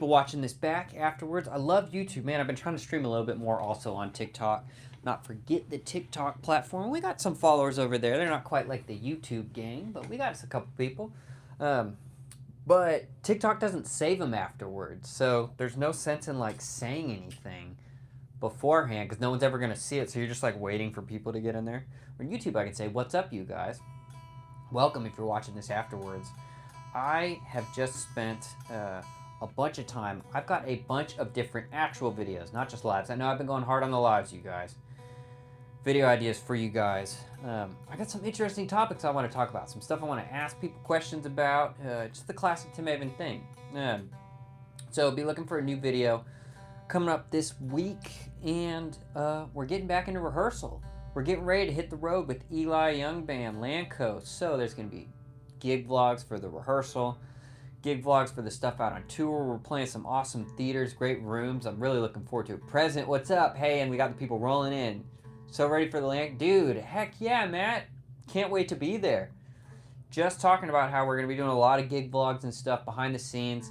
But watching this back afterwards, I love YouTube, man. I've been trying to stream a little bit more also on TikTok. Not forget the TikTok platform. We got some followers over there. They're not quite like the YouTube gang, but we got a couple people. But TikTok doesn't save them afterwards, so there's no sense in like saying anything beforehand because no one's ever going to see it, so you're just like waiting for people to get in there. On YouTube, I can say, what's up, you guys? Welcome if you're watching this afterwards. I have just spent a bunch of time. I've got a bunch of different actual videos, not just lives. I know I've been going hard on the lives, you guys. Video ideas for you guys. I got some interesting topics I want to talk about. Some stuff I want to ask people questions about. Just the classic Tim Avon thing. So be looking for a new video coming up this week. And we're getting back into rehearsal. We're getting ready to hit the road with Eli Young Band, Land Coast. So there's going to be gig vlogs for the rehearsal. Gig vlogs for the stuff out on tour. We're playing some awesome theaters, great rooms. I'm really looking forward to it. Present, what's up? Hey, and we got the people rolling in. So ready for the land? Dude, heck yeah, Matt. Can't wait to be there. Just talking about how we're going to be doing a lot of gig vlogs and stuff behind the scenes.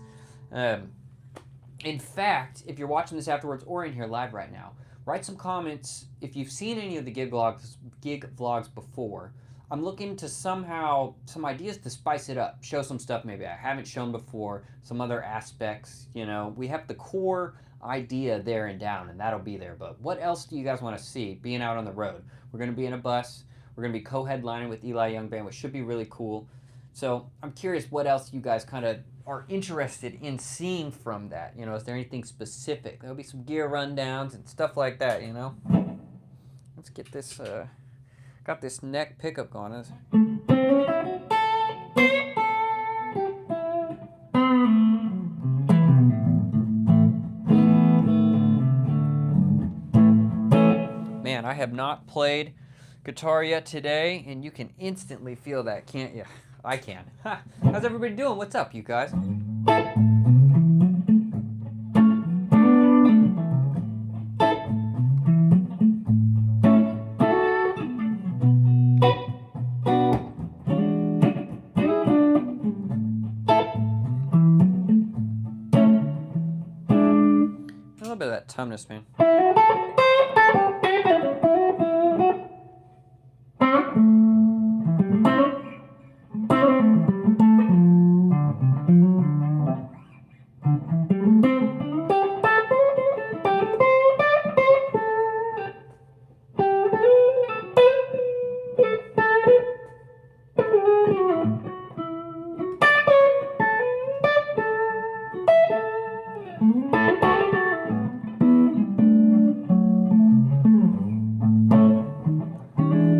In fact, if you're watching this afterwards or in here live right now, write some comments if you've seen any of the gig vlogs before. I'm looking to somehow, some ideas to spice it up. Show some stuff maybe I haven't shown before, some other aspects, you know. We have the core idea there and down, and that'll be there. But what else do you guys want to see being out on the road? We're going to be in a bus. We're going to be co-headlining with Eli Young Band, which should be really cool. So I'm curious what else you guys kind of are interested in seeing from that. You know, is there anything specific? There'll be some gear rundowns and stuff like that, you know. Let's get this, got this neck pickup going. Man, I have not played guitar yet today, and you can instantly feel that, can't you? I can. Ha. How's everybody doing? What's up, you guys? A little bit of that tumness, man.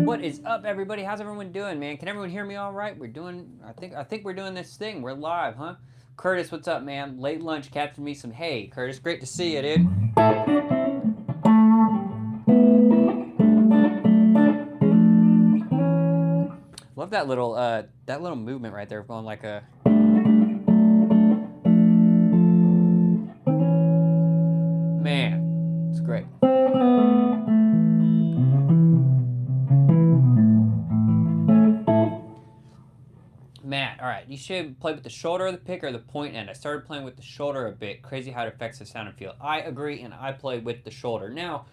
What is up, everybody? How's everyone doing, man? Can everyone hear me all right? We're doing, I think we're doing this thing. We're live, huh? Curtis, what's up, man? Late lunch captured me some. Hey, Curtis, great to see you, dude. Love that little movement right there, going like a. Man, it's great. Matt, all right, you should play with the shoulder of the pick or the point end. I started playing with the shoulder a bit. Crazy how it affects the sound and feel. I agree, and I play with the shoulder. Now,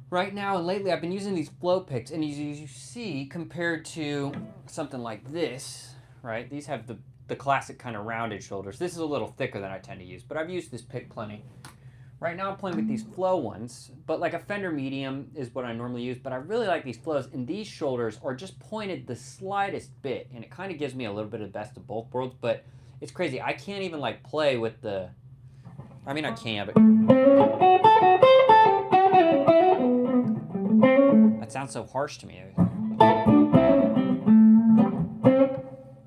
right now and lately, I've been using these flow picks, and as you see, compared to something like this, right, these have the classic kind of rounded shoulders. This is a little thicker than I tend to use, but I've used this pick plenty. Right now I'm playing with these flow ones, but like a Fender medium is what I normally use, but I really like these flows, and these shoulders are just pointed the slightest bit, and it kind of gives me a little bit of the best of both worlds, but it's crazy. I can't even like play with the, I mean I can, but that sounds so harsh to me.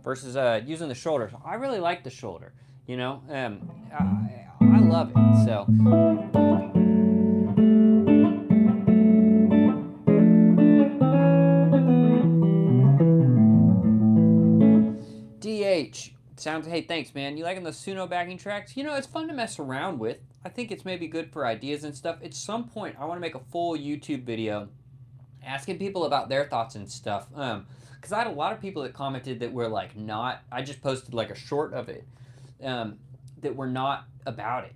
Versus using the shoulder. I really like the shoulder, you know, I love it, so. DH, sounds, hey, thanks, man. You liking the Suno backing tracks? You know, it's fun to mess around with. I think it's maybe good for ideas and stuff. At some point, I want to make a full YouTube video asking people about their thoughts and stuff. Because I had a lot of people that commented that were like not, I just posted like a short of it. that we're not about it,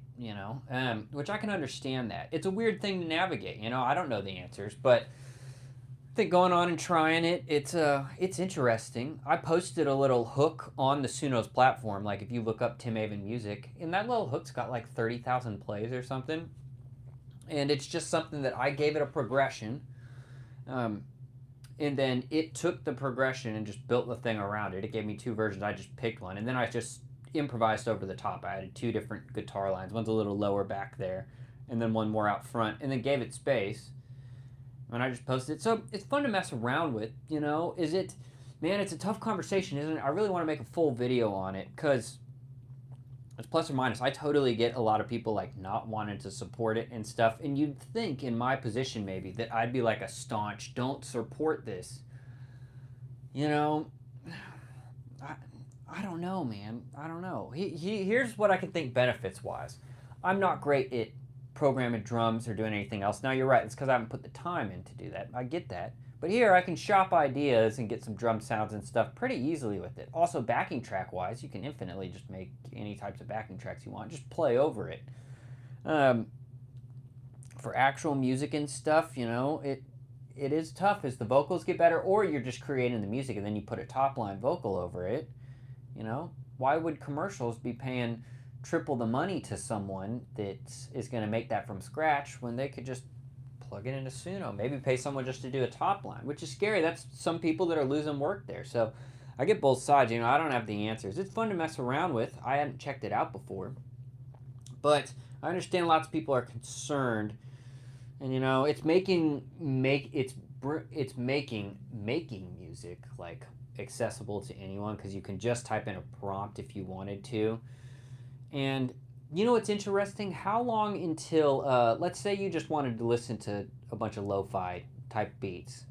which I can understand that. It's a weird thing to navigate, I don't know the answers, but I think going on and trying it, it's interesting. I posted a little hook on the Suno's platform, like if you look up Tim Avon Music, and that little hook's got like 30,000 plays or something, and it's just something that I gave it a progression, and then it took the progression and just built the thing around it. It gave me 2 versions. I just picked one, and then I just improvised over the top. I added 2 different guitar lines. One's a little lower back there, and then one more out front, and then gave it space. And I just posted it. So it's fun to mess around with, Is it, man, it's a tough conversation, isn't it? I really want to make a full video on it, because it's plus or minus. I totally get a lot of people like not wanting to support it and stuff. And you'd think in my position maybe that I'd be like a staunch, don't support this. I don't know, man. I don't know. Here's what I can think benefits-wise. I'm not great at programming drums or doing anything else. Now, you're right. It's because I haven't put the time in to do that. I get that. But here, I can shop ideas and get some drum sounds and stuff pretty easily with it. Also, backing track-wise, you can infinitely just make any types of backing tracks you want. Just play over it. For actual music and stuff, it is tough as the vocals get better, or you're just creating the music and then you put a top-line vocal over it. Why would commercials be paying triple the money to someone that is going to make that from scratch when they could just plug it into Suno? Maybe pay someone just to do a top line, which is scary. That's some people that are losing work there. So I get both sides. I don't have the answers. It's fun to mess around with. I hadn't checked it out before, but I understand lots of people are concerned, and it's making music like accessible to anyone, because you can just type in a prompt if you wanted to. And what's interesting? How long until, let's say you just wanted to listen to a bunch of lo-fi type beats,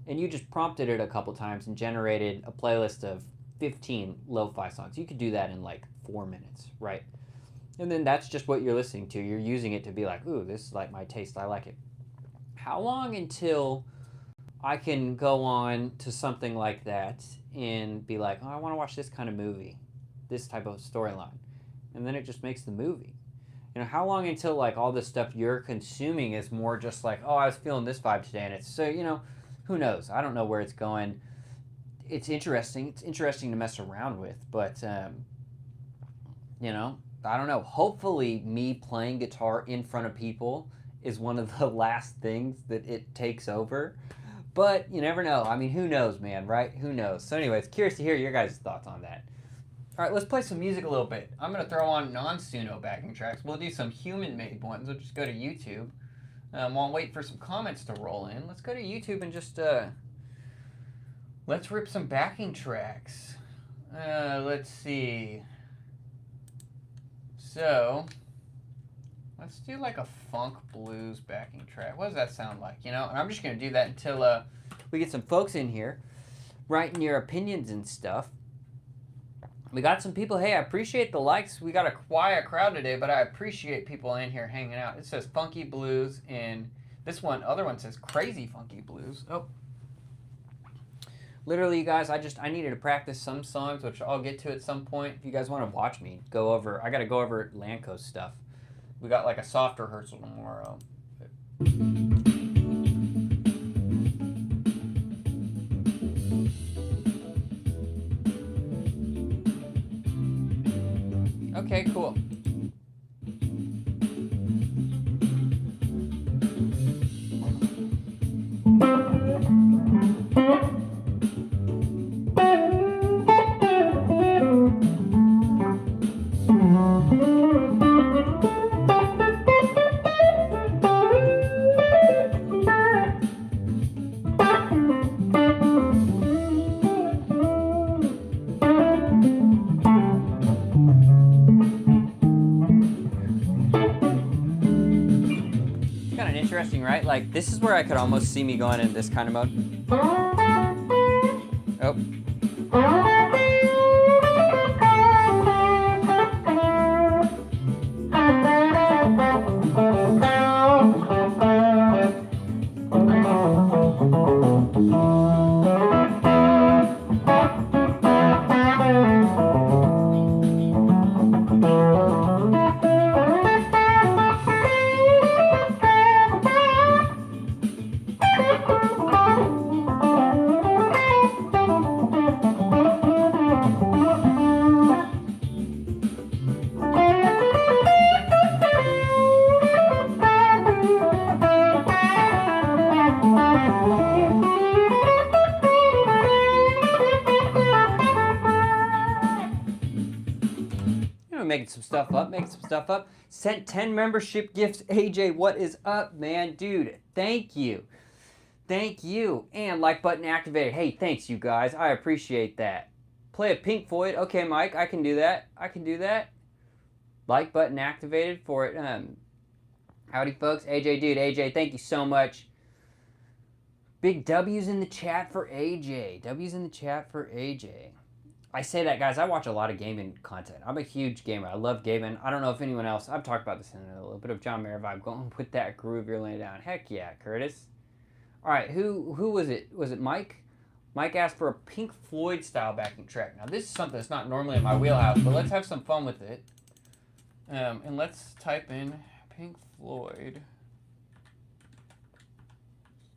and you just prompted it a couple times and generated a playlist of 15 lo-fi songs. You could do that in like 4 minutes, right? And then that's just what you're listening to. You're using it to be like, ooh, this is like my taste. I like it. How long until I can go on to something like that and be like, oh, I want to watch this kind of movie, this type of storyline, and then it just makes the movie. How long until like all this stuff you're consuming is more just like, oh, I was feeling this vibe today, and it's so, who knows? I don't know where it's going. It's interesting. It's interesting to mess around with, but I don't know. Hopefully, me playing guitar in front of people is one of the last things that it takes over. But you never know. I mean, who knows, man, right? Who knows? So anyways, curious to hear your guys' thoughts on that. All right, let's play some music a little bit. I'm going to throw on non-Suno backing tracks. We'll do some human-made ones. We'll just go to YouTube. While I'm waiting for some comments to roll in, let's go to YouTube and just, let's rip some backing tracks. Let's see. So, let's do like a funk blues backing track. What does that sound like? And I'm just going to do that until we get some folks in here writing your opinions and stuff. We got some people. Hey, I appreciate the likes. We got a quiet crowd today, but I appreciate people in here hanging out. It says funky blues, and this other one says crazy funky blues. Oh. Literally, you guys, I needed to practice some songs, which I'll get to at some point. If you guys want to watch me go over, I got to go over Lanco's stuff. We got like a soft rehearsal tomorrow. Okay, cool. Interesting, right? Like, this is where I could almost see me going in this kind of mode. Oh. making some stuff up. Sent 10 membership gifts. AJ, what is up, man? Dude, thank you. Thank you. And like button activated. Hey, thanks, you guys. I appreciate that. Play a Pink Floyd. Okay, Mike, I can do that. Like button activated for it. Howdy, folks. AJ, dude. AJ, thank you so much. Big W's in the chat for AJ. I say that, guys. I watch a lot of gaming content. I'm a huge gamer. I love gaming. I don't know if anyone else... I've talked about this in a little bit of John Mayer vibe. Going with that groove you're laying down. Heck yeah, Curtis. All right, who was it? Was it Mike? Mike asked for a Pink Floyd style backing track. Now, this is something that's not normally in my wheelhouse, but let's have some fun with it. And let's type in Pink Floyd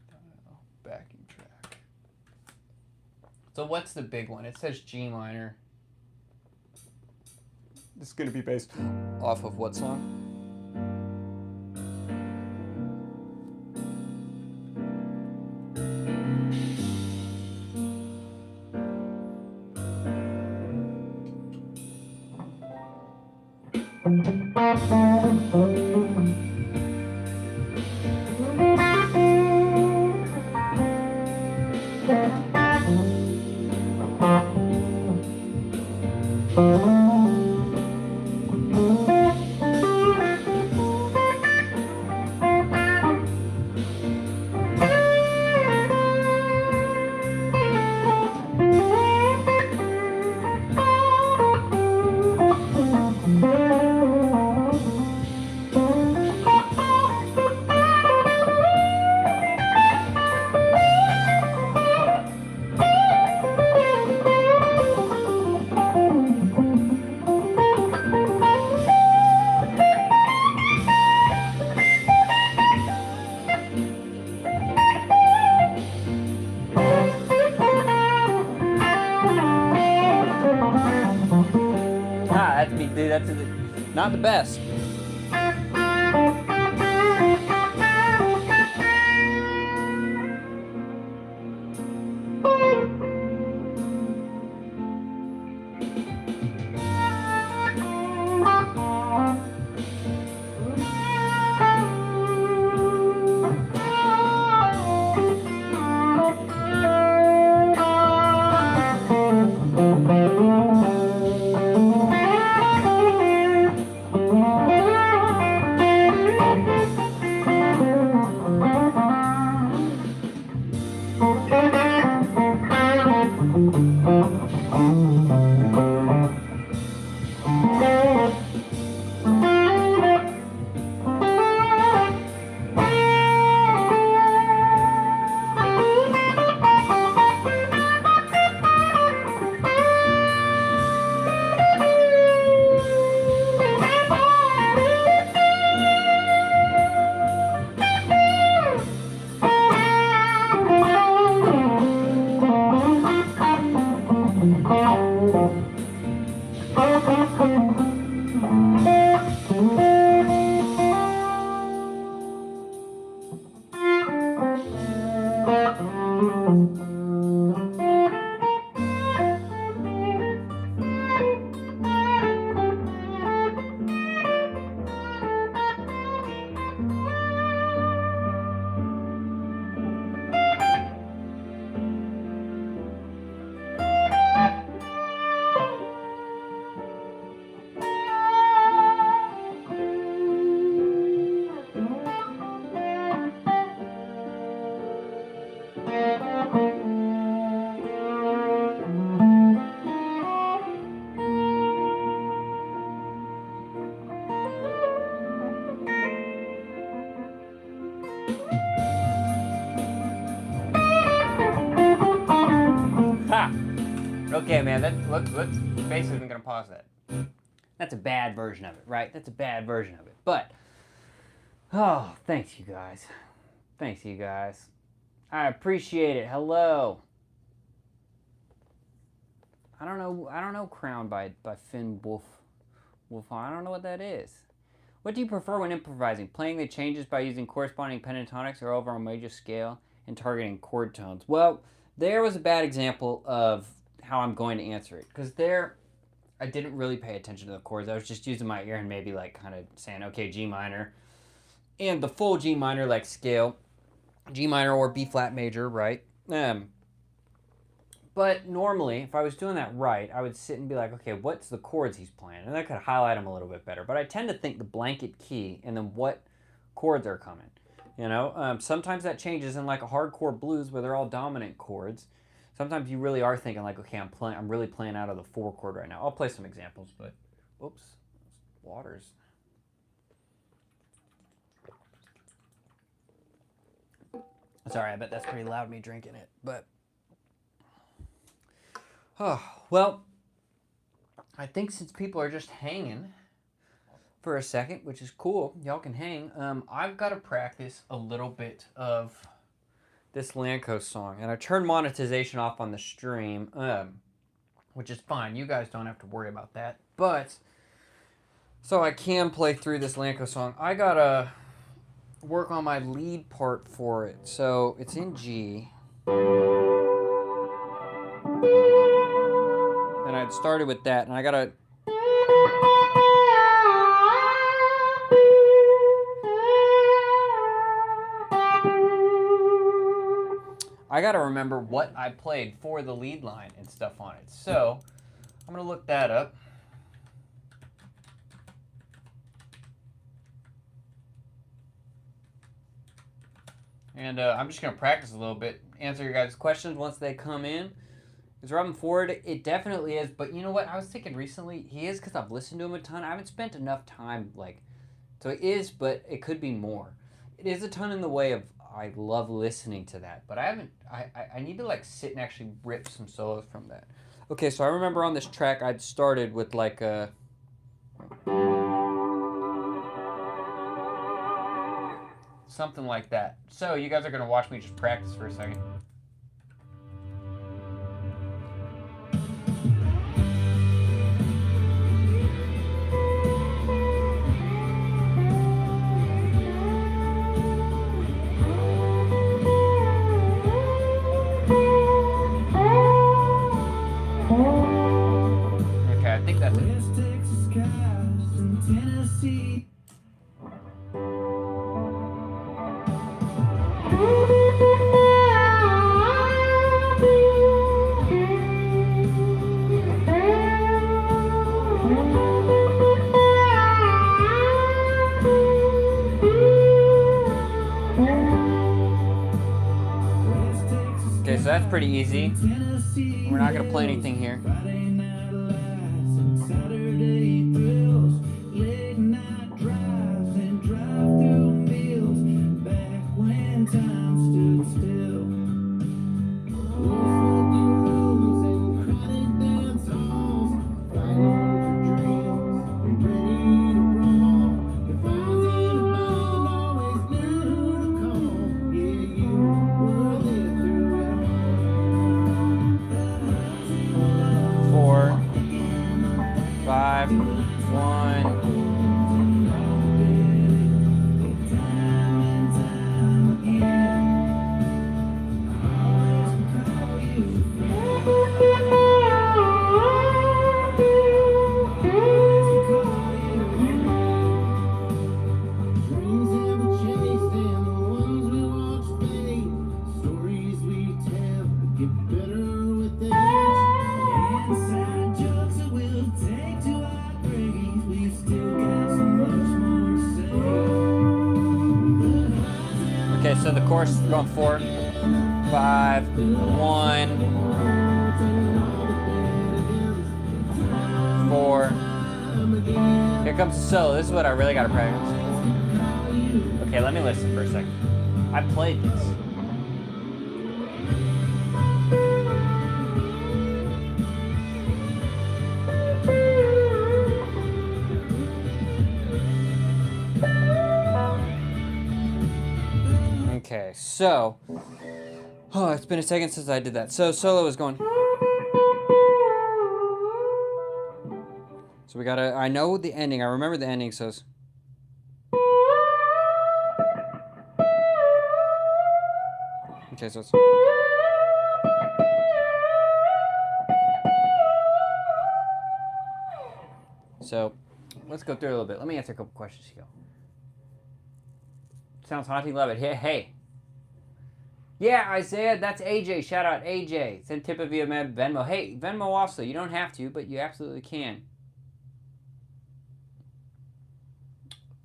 style backing track. So what's the big one? It says G minor. This is going to be based off of what song? That's me, dude. That's not the best. Okay, man, let's basically I'm gonna pause that. That's a bad version of it, right? That's a bad version of it. But oh, thanks you guys. Thanks you guys. I appreciate it. Hello. I don't know Crown by Finn Wolf. I don't know what that is. What do you prefer when improvising? Playing the changes by using corresponding pentatonics or over a major scale and targeting chord tones? Well, there was a bad example of how I'm going to answer it. Because I didn't really pay attention to the chords. I was just using my ear and maybe like kind of saying, okay, G minor. And the full G minor like scale, G minor or B flat major, right? But normally, if I was doing that right, I would sit and be like, okay, what's the chords he's playing? And I could highlight them a little bit better. But I tend to think the blanket key and then what chords are coming. You know, sometimes that changes in like a hardcore blues where they're all dominant chords. Sometimes you really are thinking like, okay, I'm really playing out of the 4 chord right now. I'll play some examples, but whoops, waters. Sorry, I bet that's pretty loud me drinking it, but oh, well, I think since people are just hanging for a second, which is cool, y'all can hang, I've got to practice a little bit of this Lanco song, and I turned monetization off on the stream, which is fine. You guys don't have to worry about that, but so I can play through this Lanco song. I gotta work on my lead part for it, so it's in G. And I'd started with that, and I gotta remember what I played for the lead line and stuff on it. So I'm gonna look that up. And I'm just gonna practice a little bit, answer your guys' questions once they come in. Is Robin Ford? It definitely is, but you know what? I was thinking recently, he is because I've listened to him a ton. I haven't spent enough time, like, so it is, but it could be more. It is a ton in the way of, I love listening to that, but I haven't, I need to like sit and actually rip some solos from that. Okay, so I remember on this track, I'd started with like a, something like that. So you guys are gonna watch me just practice for a second. Okay, I think that's it. Okay, so that's pretty easy. We're not gonna play anything here. Okay, so the chorus is going 4, 5, 1, 4. Here comes the solo. This is what I really gotta practice. Okay, let me listen for a second. I played this. Okay, so, oh, it's been a second since I did that. So solo is going. So we gotta, I know the ending, I remember the ending, so it's. Okay, so it's. So let's go through it a little bit. Let me answer a couple questions here. Sounds haunting, love it. Hey. Yeah, Isaiah, that's AJ. Shout out AJ. Send tip via Venmo. Hey, Venmo also. You don't have to, but you absolutely can.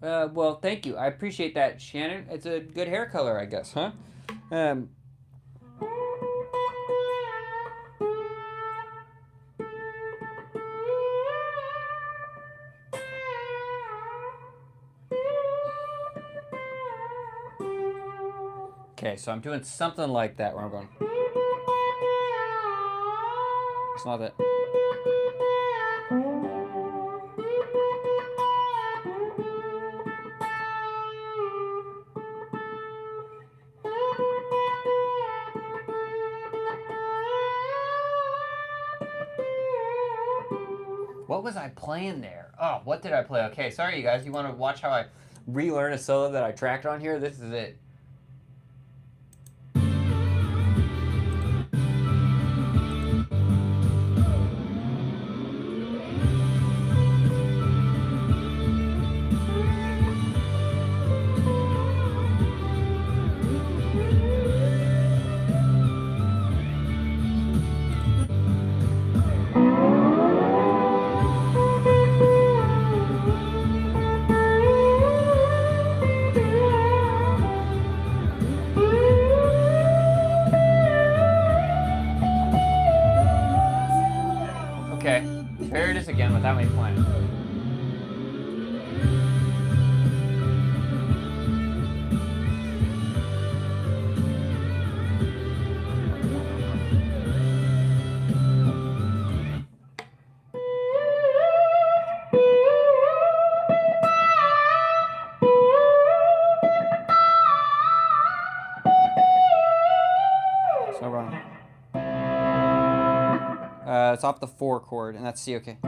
Well, thank you. I appreciate that, Shannon. It's a good hair color, I guess, huh? Okay, so I'm doing something like that where I'm going. It's not that. What was I playing there? Oh, what did I play? Okay, sorry you guys. You want to watch how I relearn a solo that I tracked on here? This is it. Okay, here it is again without me playing. So wrong. It's off the 4 chord, and that's C, okay.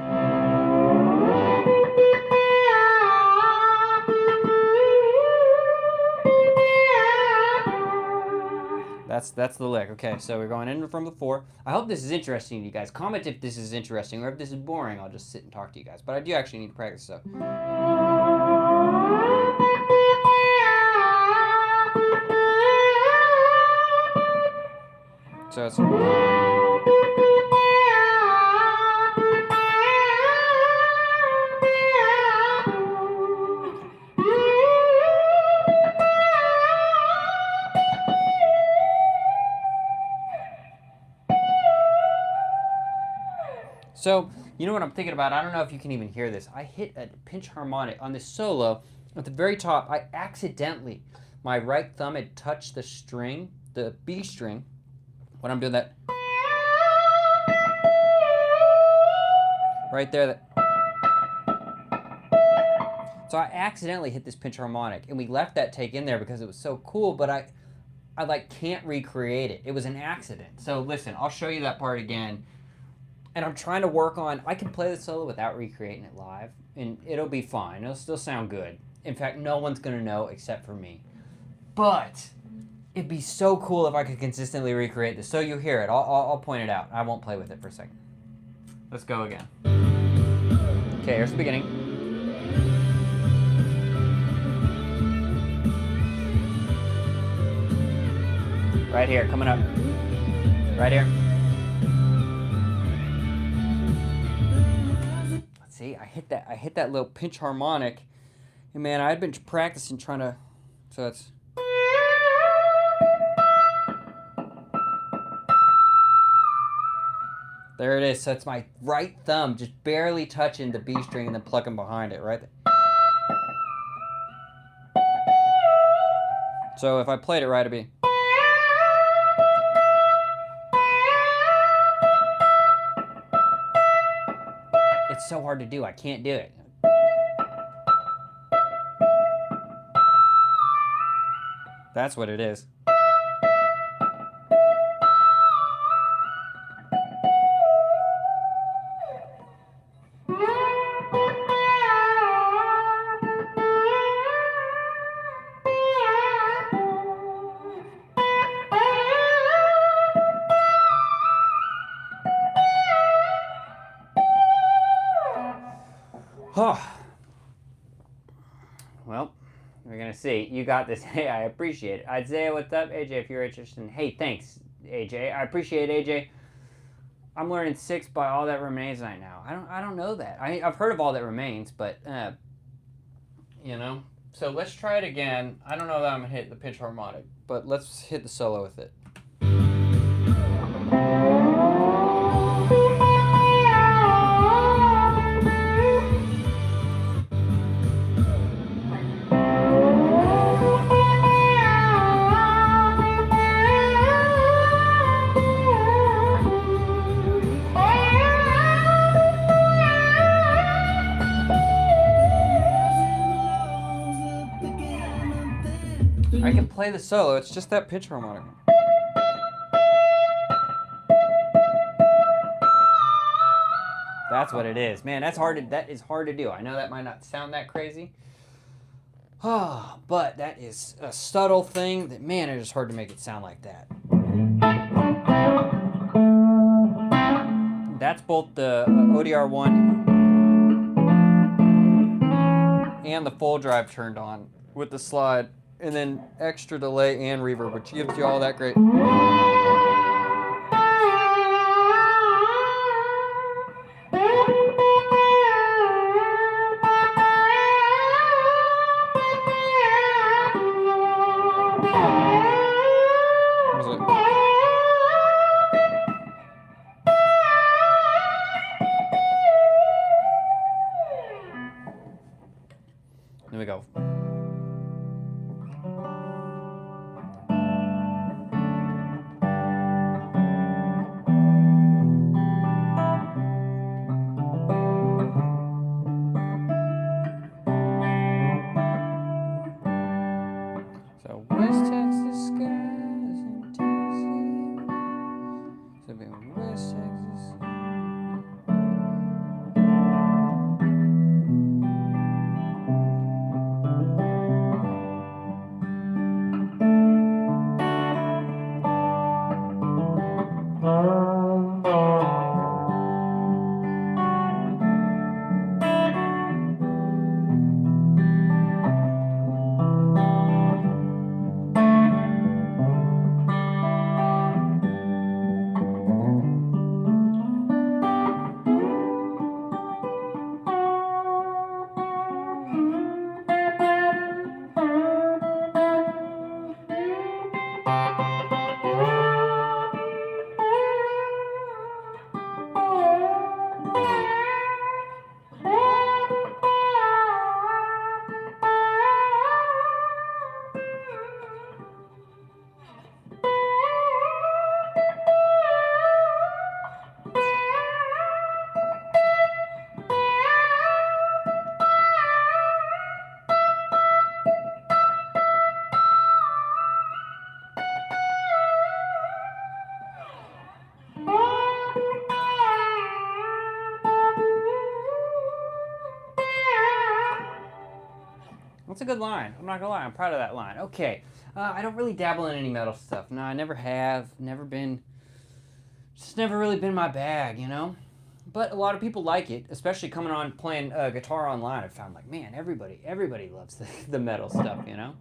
That's the lick. Okay, so we're going in from the 4. I hope this is interesting to you guys. Comment if this is interesting, or if this is boring, I'll just sit and talk to you guys. But I do actually need to practice, so. So it's... So, you know what I'm thinking about? I don't know if you can even hear this. I hit a pinch harmonic on this solo at the very top. I accidentally, my right thumb had touched the string, the B string, when I'm doing that. Right there. So I accidentally hit this pinch harmonic, and we left that take in there because it was so cool, but I like can't recreate it. It was an accident. So listen, I'll show you that part again. And I'm trying to work on, I can play the solo without recreating it live, and it'll be fine. It'll still sound good. In fact, no one's gonna know except for me. But it'd be so cool if I could consistently recreate this. So you hear it. I'll point it out. I won't play with it for a second. Let's go again. Okay, here's the beginning. Right here, coming up. Right here. See, I hit that little pinch harmonic, and man, I'd been practicing trying to, so it's. There it is. So it's my right thumb just barely touching the B string and then plucking behind it, right there. So if I played it right, it'd be. It's so hard to do. I can't do it. That's what it is. Well, we're gonna see. You got this. Hey, I appreciate it. Isaiah, what's up? AJ, if you're interested. Hey, thanks, AJ. I appreciate it, AJ. I'm learning 6 by All That Remains right now. I don't know that. I've heard of All That Remains, but you know. So let's try it again. I don't know that I'm gonna hit the pitch harmonic, but let's hit the solo with it. I can play the solo, it's just that pitch harmonic. That's what it is. Man, that is hard to do. I know that might not sound that crazy. But that is a subtle thing that, man, it is hard to make it sound like that. That's both the ODR1 and the full drive turned on with the slide. And then extra delay and reverb, which gives you all that great. There we go. That's a good line. I'm not gonna lie, I'm proud of that line. Okay, I don't really dabble in any metal stuff. No, I never have. Never been. Just never really been my bag, you know. But a lot of people like it, especially coming on playing guitar online. I found like, man, everybody loves the metal stuff, you know.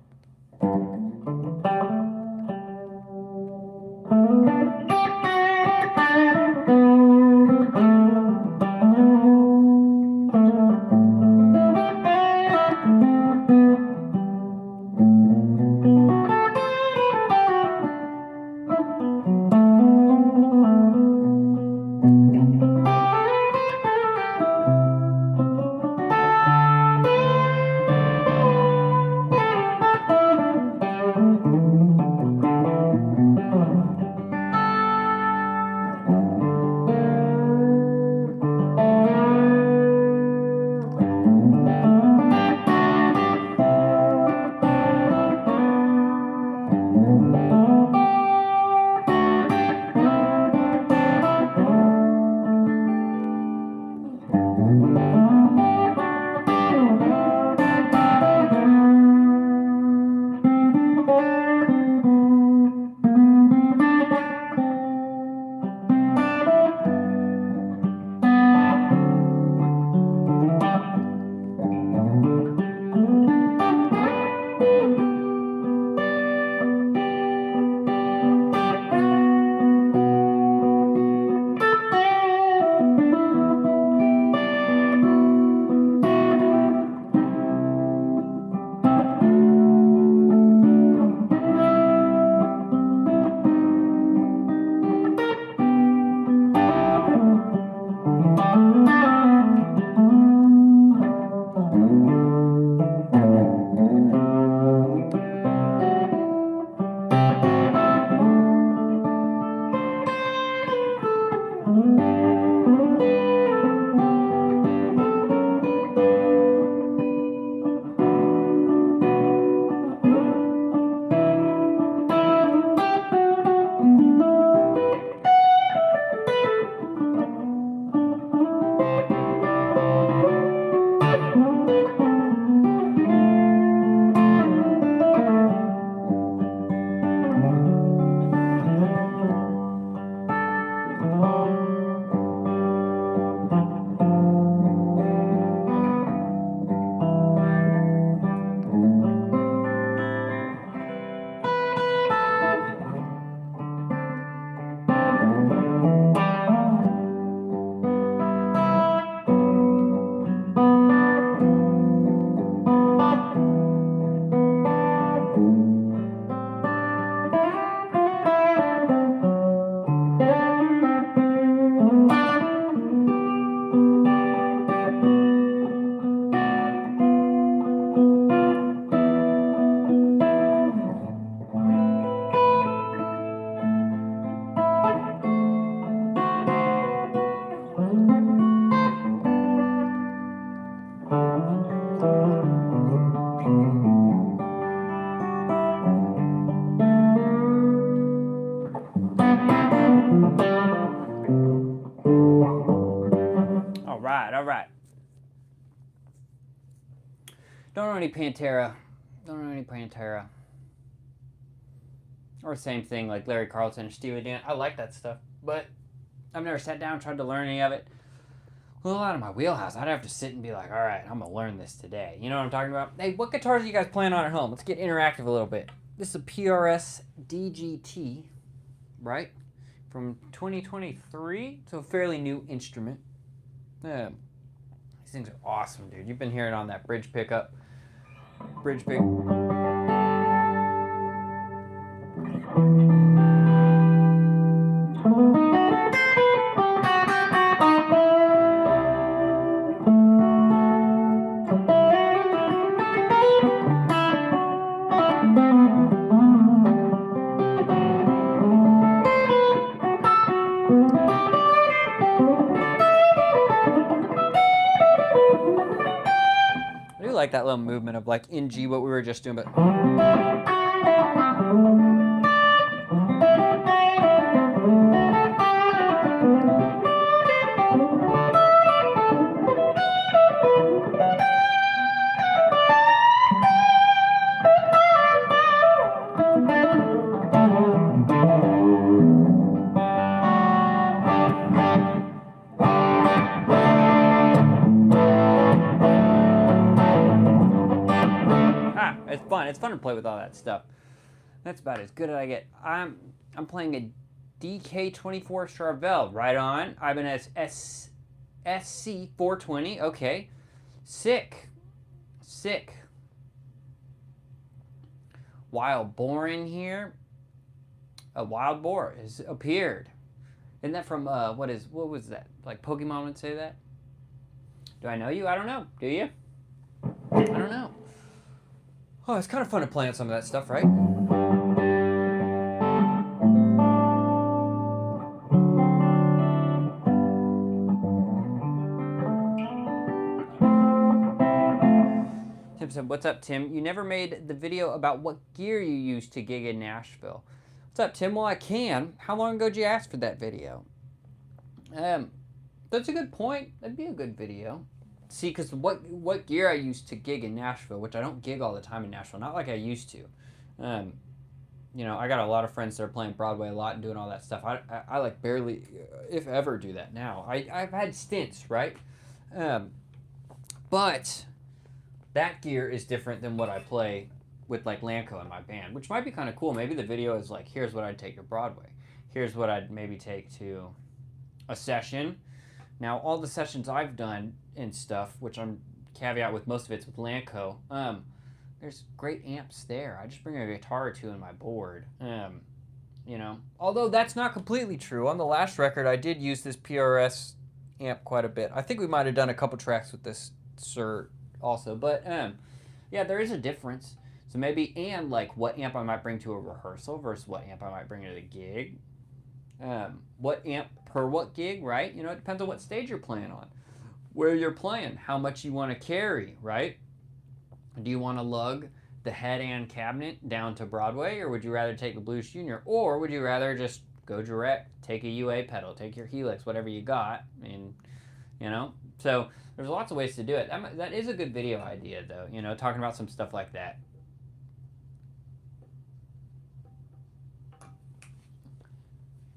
Don't know any Pantera. Don't know any Pantera. Or same thing like Larry Carlton or Steely Dan. I like that stuff, but I've never sat down and tried to learn any of it. Well, out of my wheelhouse. I'd have to sit and be like, all right, I'm going to learn this today. You know what I'm talking about? Hey, what guitars are you guys playing on at home? Let's get interactive a little bit. This is a PRS DGT, right? From 2023. It's a fairly new instrument. These things are awesome, dude. You've been hearing on that bridge pickup. Bridge pick. I do like that little movement of like in G, what we were just doing, but it's fun. It's fun to play with all that stuff. That's about as good as I get. I'm playing a DK24 Charvel. Right on. Ibanez SC420. Okay. Sick. Wild boar in here. A wild boar has appeared. Isn't that from what was that? Like Pokemon would say that? Do I know you? I don't know. Do you? I don't know. Oh, it's kind of fun to play on some of that stuff, right? Tim said, what's up, Tim? You never made the video about what gear you used to gig in Nashville. What's up, Tim? Well, I can. How long ago did you ask for that video? That's a good point. That'd be a good video. See, because what gear I used to gig in Nashville, which I don't gig all the time in Nashville, not like I used to. You know, I got a lot of friends that are playing Broadway a lot and doing all that stuff. I like barely, if ever, do that now. I've had stints, right? But that gear is different than what I play with like Lanco in my band, which might be kind of cool. Maybe the video is like, here's what I'd take to Broadway. Here's what I'd maybe take to a session. Now, all the sessions I've done and stuff, which I'm caveat with most of it's with Lanco, there's great amps there. I just bring a guitar or two in my board. You know, although that's not completely true. On the last record, I did use this PRS amp quite a bit. I think we might have done a couple tracks with this Sir also, but yeah, there is a difference. So maybe, and like what amp I might bring to a rehearsal versus what amp I might bring to the gig. What amp per what gig, right? You know, it depends on what stage you're playing on, where you're playing, how much you want to carry, right? Do you want to lug the head and cabinet down to Broadway, or would you rather take the Blues Junior, or would you rather just go direct, take a UA pedal, take your Helix, whatever you got, and you know? So there's lots of ways to do it. That is a good video idea, though, you know, talking about some stuff like that.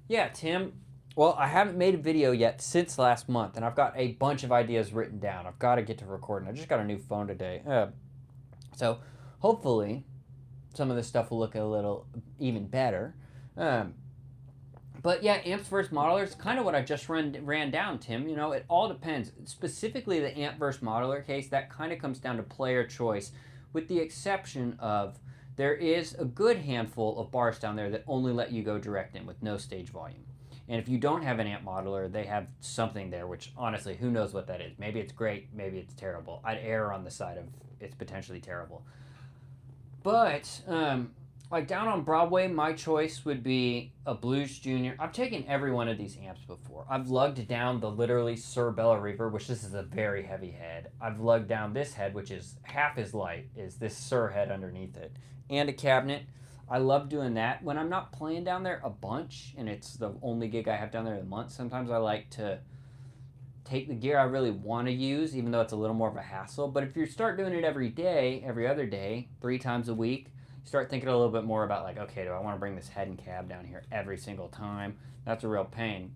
Yeah, Tim. Well, I haven't made a video yet since last month, and I've got a bunch of ideas written down. I've got to get to recording. I just got a new phone today. So hopefully some of this stuff will look a little even better. But yeah, amps versus modelers, kind of what I just ran down, Tim. You know, it all depends. Specifically the amp versus modeler case, that kind of comes down to player choice, with the exception of there is a good handful of bars down there that only let you go direct in with no stage volume. And if you don't have an amp modeler, they have something there, which honestly, who knows what that is. Maybe it's great, maybe it's terrible. I'd err on the side of it's potentially terrible. But, like down on Broadway, my choice would be a Blues Junior. I've taken every one of these amps before. I've lugged down the literally Sir Bella Reaver, which this is a very heavy head. I've lugged down this head, which is half as light as this Sir head underneath it. And a cabinet. I love doing that. When I'm not playing down there a bunch, and it's the only gig I have down there in a month, sometimes I like to take the gear I really want to use, even though it's a little more of a hassle. But if you start doing it every day, every other day, 3 times a week, you start thinking a little bit more about like, okay, do I want to bring this head and cab down here every single time? That's a real pain.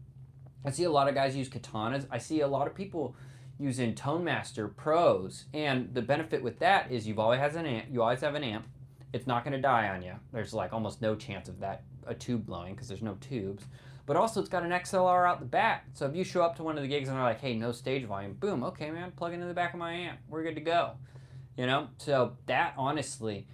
I see a lot of guys use katanas. I see a lot of people using Tone Master Pros, and the benefit with that is you always have an amp. It's not going to die on you. There's like almost no chance of a tube blowing because there's no tubes. But also it's got an XLR out the back. So if you show up to one of the gigs and they're like, hey, no stage volume, boom, okay, man, plug it into the back of my amp. We're good to go. You know? So that, honestly,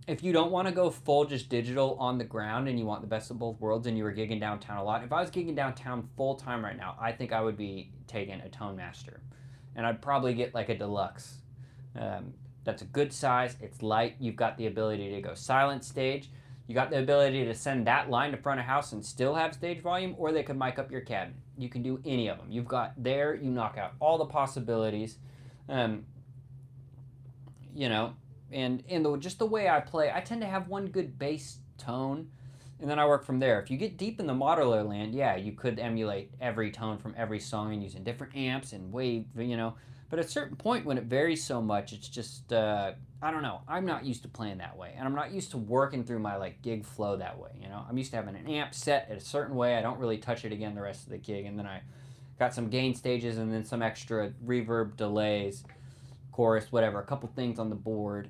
if you don't want to go full just digital on the ground and you want the best of both worlds and you were gigging downtown a lot, if I was gigging downtown full time right now, I think I would be taking a Tone Master. And I'd probably get like a deluxe. That's a good size. It's light. You've got the ability to go silent stage. You got the ability to send that line to front of house and still have stage volume, or they could mic up your cabinet. You can do any of them. You've got there, you knock out all the possibilities. You know, and just the way I play, I tend to have one good bass tone, and then I work from there. If you get deep in the modular land, yeah, you could emulate every tone from every song and using different amps and wave, you know. But at a certain point when it varies so much, it's just, I don't know. I'm not used to playing that way. And I'm not used to working through my like gig flow that way, you know. I'm used to having an amp set a certain way. I don't really touch it again the rest of the gig. And then I got some gain stages and then some extra reverb, delays, chorus, whatever. A couple things on the board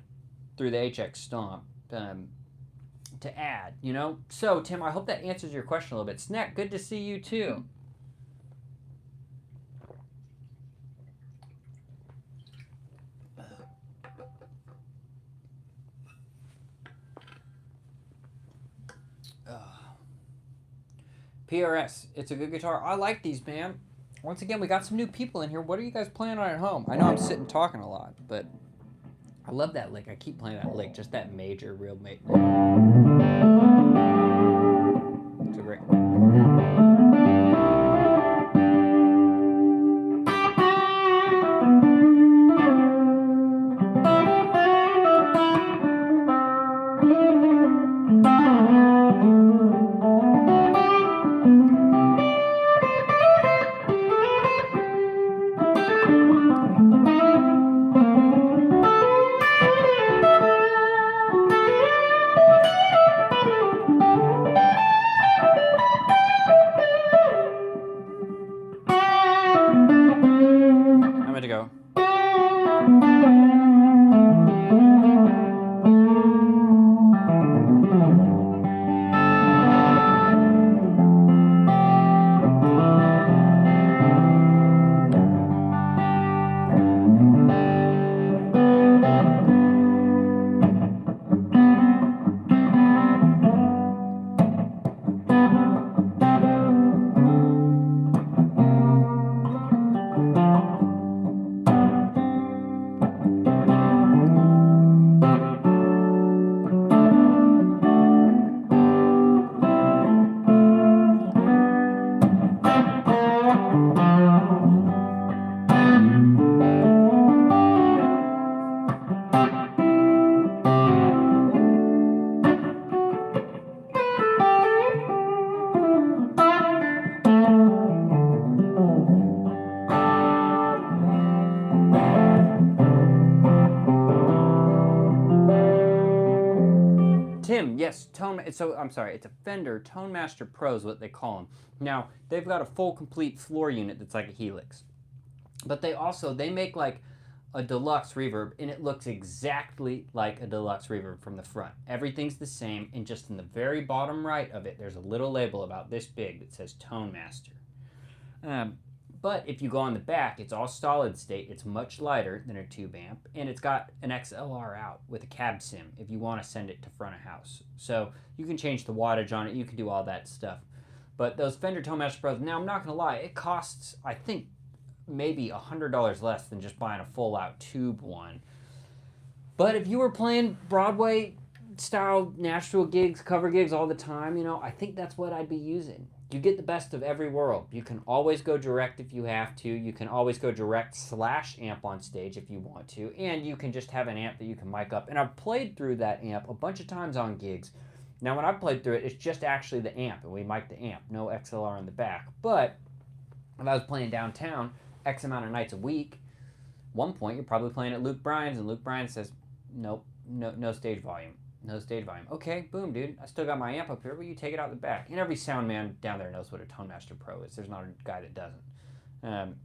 through the HX Stomp to add, you know. So, Tim, I hope that answers your question a little bit. Snack, good to see you too. PRS, it's a good guitar. I like these, man. Once again, we got some new people in here. What are you guys playing on at home? I know I'm sitting talking a lot, but I love that lick. I keep playing that lick, just that major, real major. It's a great. Tim, yes, so I'm sorry, it's a Fender Tone Master Pro is what they call them. Now, they've got a full complete floor unit that's like a Helix. But they make like a deluxe reverb, and it looks exactly like a deluxe reverb from the front. Everything's the same, and just in the very bottom right of it, there's a little label about this big that says Tone Master. But if you go on the back, it's all solid state. It's much lighter than a tube amp, and it's got an XLR out with a cab sim if you want to send it to front of house. So you can change the wattage on it. You can do all that stuff. But those Fender Tone Master Pros, now I'm not going to lie, it costs, I think, maybe $100 less than just buying a full-out tube one. But if you were playing Broadway-style Nashville gigs, cover gigs all the time, you know, I think that's what I'd be using. You get the best of every world. You can always go direct if you have to. You can always go direct/amp on stage if you want to. And you can just have an amp that you can mic up. And I've played through that amp a bunch of times on gigs. Now, when I've played through it, it's just actually the amp, and we mic the amp. No XLR in the back. But if I was playing downtown, X amount of nights a week. One point, you're probably playing at Luke Bryan's, and Luke Bryan says, nope, no stage volume. No stage volume. Okay, boom, dude. I still got my amp up here, but you take it out the back. And every sound man down there knows what a Tone Master Pro is. There's not a guy that doesn't.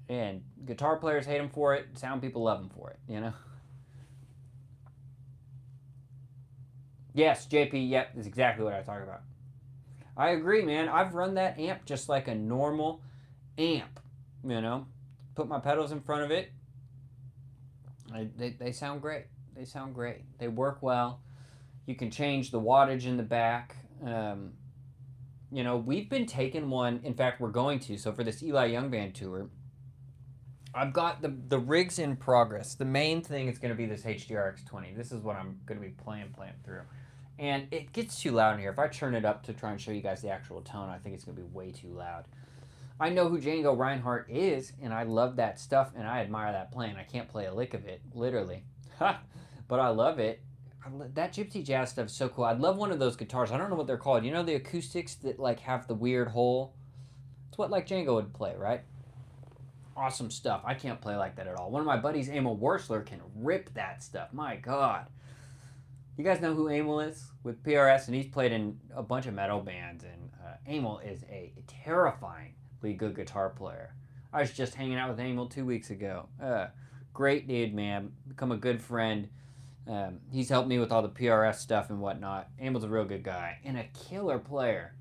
And guitar players hate him for it. Sound people love him for it, you know? Yes, JP, yep, that's exactly what I talk about. I agree, man. I've run that amp just like a normal amp, you know? Put my pedals in front of it. They sound great. They sound great. They work well. You can change the wattage in the back. You know, we've been taking one. In fact, we're going to. So for this Eli Young Band tour, I've got the rigs in progress. The main thing is going to be this HDRX20. This is what I'm going to be playing through. And it gets too loud in here. If I turn it up to try and show you guys the actual tone, I think it's going to be way too loud. I know who Django Reinhardt is, and I love that stuff, and I admire that playing. I can't play a lick of it, literally. But I love it. That gypsy jazz stuff is so cool. I'd love one of those guitars. I don't know what they're called. You know the acoustics that like have the weird hole? It's what like Django would play, right? Awesome stuff. I can't play like that at all. One of my buddies, Emil Worsler, can rip that stuff. My God. You guys know who Emil is with PRS, and he's played in a bunch of metal bands, and Emil is a terrifyingly good guitar player. I was just hanging out with Emil 2 weeks ago. Great dude, man. Become a good friend. He's helped me with all the PRS stuff and whatnot. Emil's a real good guy and a killer player.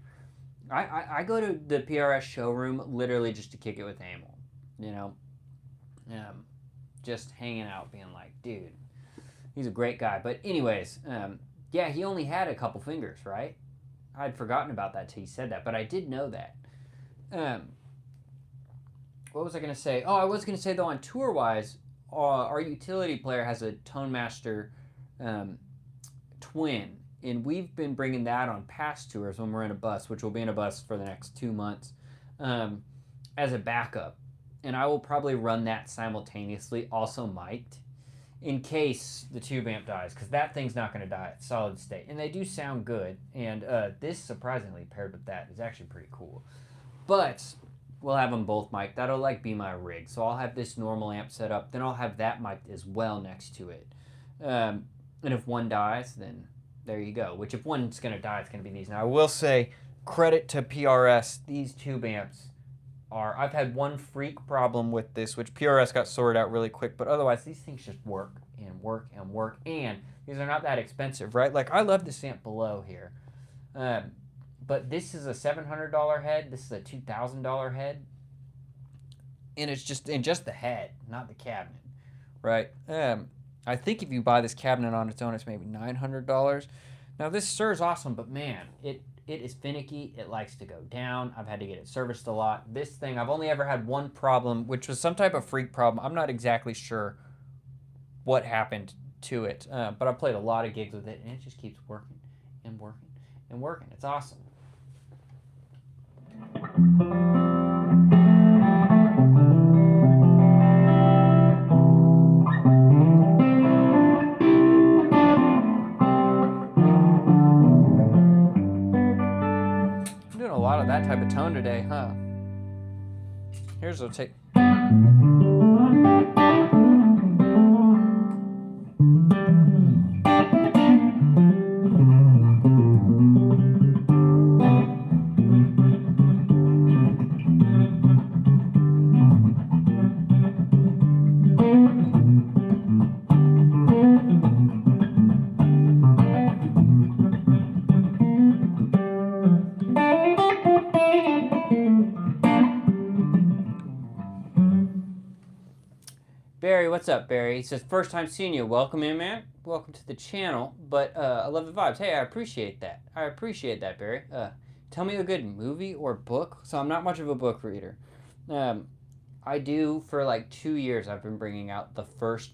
I go to the PRS showroom literally just to kick it with Emil, you know? Just hanging out, being like, dude, he's a great guy. But anyways, yeah, he only had a couple fingers, right? I'd forgotten about that till he said that, but I did know that. What was I going to say? Oh, I was going to say, though, on tour-wise, our utility player has a Tone Master Twin, and we've been bringing that on past tours when we're in a bus, which will be in a bus for the next 2 months, as a backup. And I will probably run that simultaneously, also mic'd, in case the tube amp dies, because that thing's not going to die. It's solid state. And they do sound good, and this, surprisingly, paired with that, is actually pretty cool. But we'll have them both mic'd. That'll like be my rig. So I'll have this normal amp set up, then I'll have that mic'd as well next to it. And if one dies, then there you go. Which if one's going to die, it's going to be these. Now I will say, credit to PRS, these tube amps are, I've had one freak problem with this, which PRS got sorted out really quick, but otherwise these things just work and work and work, and these are not that expensive, right? Like I love this amp below here. But this is a $700 head. This is a $2,000 head. And it's just the head, not the cabinet, right? I think if you buy this cabinet on its own, it's maybe $900. Now this stir's awesome, but man, it is finicky. It likes to go down. I've had to get it serviced a lot. This thing, I've only ever had one problem, which was some type of freak problem. I'm not exactly sure what happened to it, but I played a lot of gigs with it, and it just keeps working and working and working. It's awesome. I'm doing a lot of that type of tone today, huh? Here's what I'll take. Barry, what's up, Barry? He says, first time seeing you. Welcome in, man. Welcome to the channel. But I love the vibes. Hey, I appreciate that. I appreciate that, Barry. Tell me a good movie or book. So I'm not much of a book reader. I do, for like 2 years, I've been bringing out the first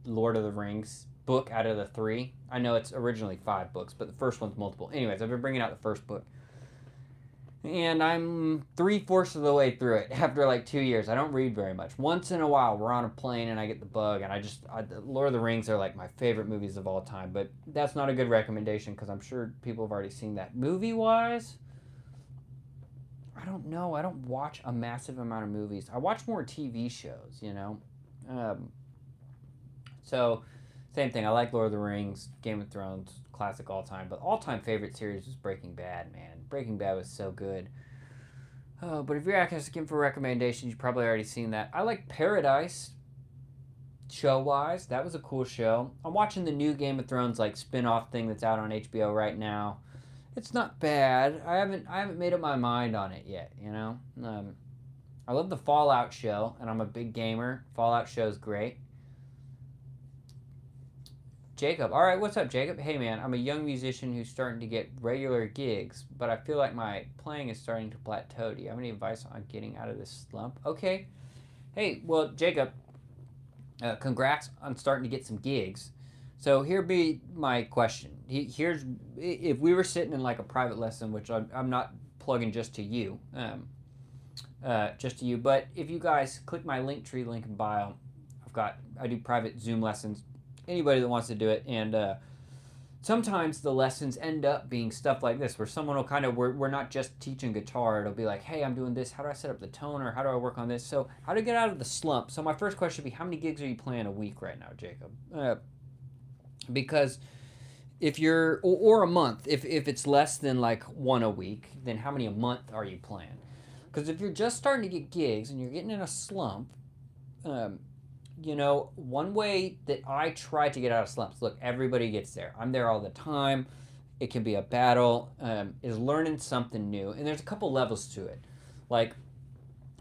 Lord of the Rings book out of the 3. I know it's originally 5 books, but the first one's multiple. Anyways, I've been bringing out the first book. And I'm 3/4 of the way through it after like 2 years. I don't read very much. Once in a while, we're on a plane and I get the bug, and Lord of the Rings are like my favorite movies of all time. But that's not a good recommendation because I'm sure people have already seen that. Movie-wise, I don't know. I don't watch a massive amount of movies. I watch more TV shows, you know. Um, so, same thing. I like Lord of the Rings, Game of Thrones, classic all time. But all time favorite series was Breaking Bad, man. Breaking Bad was so good. Oh, but if you're asking for recommendations, you've probably already seen that. I like Paradise, show-wise. That was a cool show. I'm watching the new Game of Thrones like spin-off thing that's out on HBO right now. It's not bad. I haven't made up my mind on it yet, you know. I love the Fallout show, and I'm a big gamer. Fallout show's great. Jacob. All right, what's up, Jacob? Hey, man, I'm a young musician who's starting to get regular gigs, but I feel like my playing is starting to plateau. Do you have any advice on getting out of this slump? Okay. Hey, well, Jacob, congrats on starting to get some gigs. So here be my question. Here's, if we were sitting in like a private lesson, which I'm not plugging just to you, but if you guys click my Linktree link in bio, I do private Zoom lessons. Anybody that wants to do it, and sometimes the lessons end up being stuff like this, where someone will kind of, we're not just teaching guitar, it'll be like, hey, I'm doing this, how do I set up the tone, or how do I work on this? So how to get out of the slump. So my first question would be, how many gigs are you playing a week right now, Jacob? Because if you're, or a month, if it's less than like one a week, then how many a month are you playing? Because if you're just starting to get gigs and you're getting in a slump, you know, one way that I try to get out of slumps, look, everybody gets there. I'm there all the time. It can be a battle, is learning something new. And there's a couple levels to it. Like,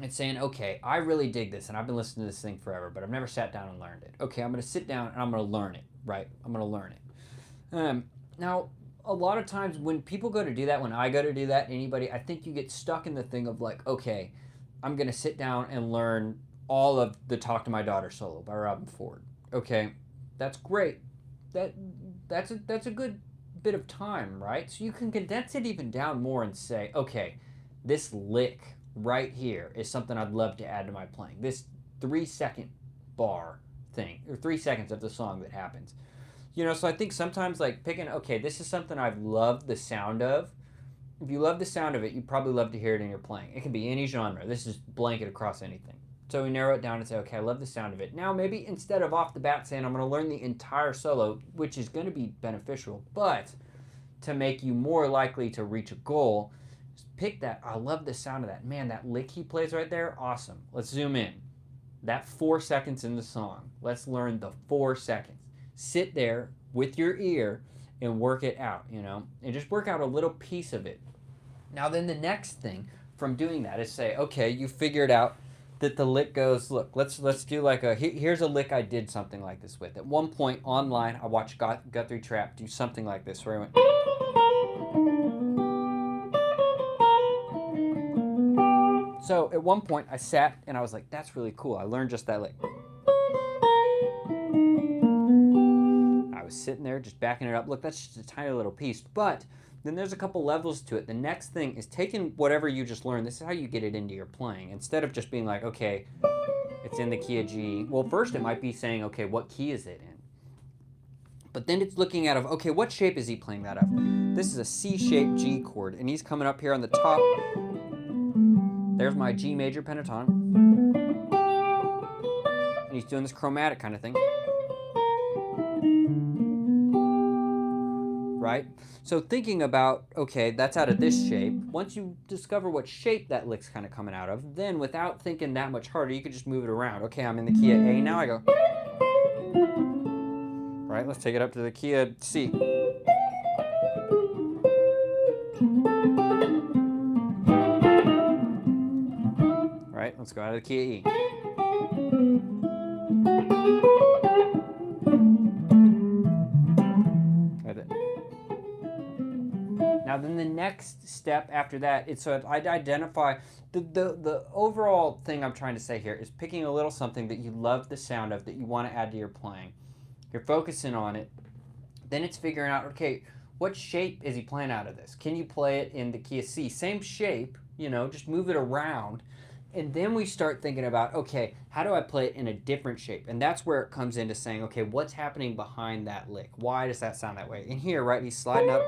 it's saying, okay, I really dig this, and I've been listening to this thing forever, but I've never sat down and learned it. Okay, I'm going to sit down, and I'm going to learn it, right? I'm going to learn it. Now, a lot of times when people go to do that, when I go to do that, anybody, I think you get stuck in the thing of like, okay, I'm going to sit down and learn all of the Talk to My Daughter solo by Robin Ford. Okay, that's great. That's a good bit of time, right? So you can condense it even down more and say, okay, this lick right here is something I'd love to add to my playing. This 3-second bar thing, or 3 seconds of the song that happens. You know, so I think sometimes like picking, okay, this is something I've loved the sound of. If you love the sound of it, you probably love to hear it in your playing. It can be any genre. This is blanket across anything. So we narrow it down and say, okay, I love the sound of it. Now maybe instead of off the bat saying I'm going to learn the entire solo, which is going to be beneficial, but to make you more likely to reach a goal, pick that, I love the sound of that. Man, that lick he plays right there, awesome. Let's zoom in. That 4 seconds in the song. Let's learn the 4 seconds. Sit there with your ear and work it out, you know, and just work out a little piece of it. Now then the next thing from doing that is say, okay, you figured out that the lick goes, look, let's do like here's a lick I did something like this with. At one point online, I watched Guthrie Trapp do something like this, where I went. So at one point I sat and I was like, that's really cool. I learned just that lick. I was sitting there just backing it up. Look, that's just a tiny little piece, but then there's a couple levels to it. The next thing is taking whatever you just learned. This is how you get it into your playing. Instead of just being like, okay, it's in the key of G. Well, first it might be saying, okay, what key is it in? But then it's looking at, okay, what shape is he playing that of? This is a C-shaped G chord, and he's coming up here on the top. There's my G major pentatonic. And he's doing this chromatic kind of thing. Right? So thinking about, okay, that's out of this shape. Once you discover what shape that lick's kind of coming out of, then without thinking that much harder, you could just move it around. Okay, I'm in the key of A now, I go. Right, let's take it up to the key of C. Right, let's go out of the key of E. Now then the next step after that, it's so I'd identify, the overall thing I'm trying to say here is picking a little something that you love the sound of, that you want to add to your playing. You're focusing on it. Then it's figuring out, okay, what shape is he playing out of this? Can you play it in the key of C? Same shape, you know, just move it around. And then we start thinking about, okay, how do I play it in a different shape? And that's where it comes into saying, okay, what's happening behind that lick? Why does that sound that way? And here, right, he's sliding up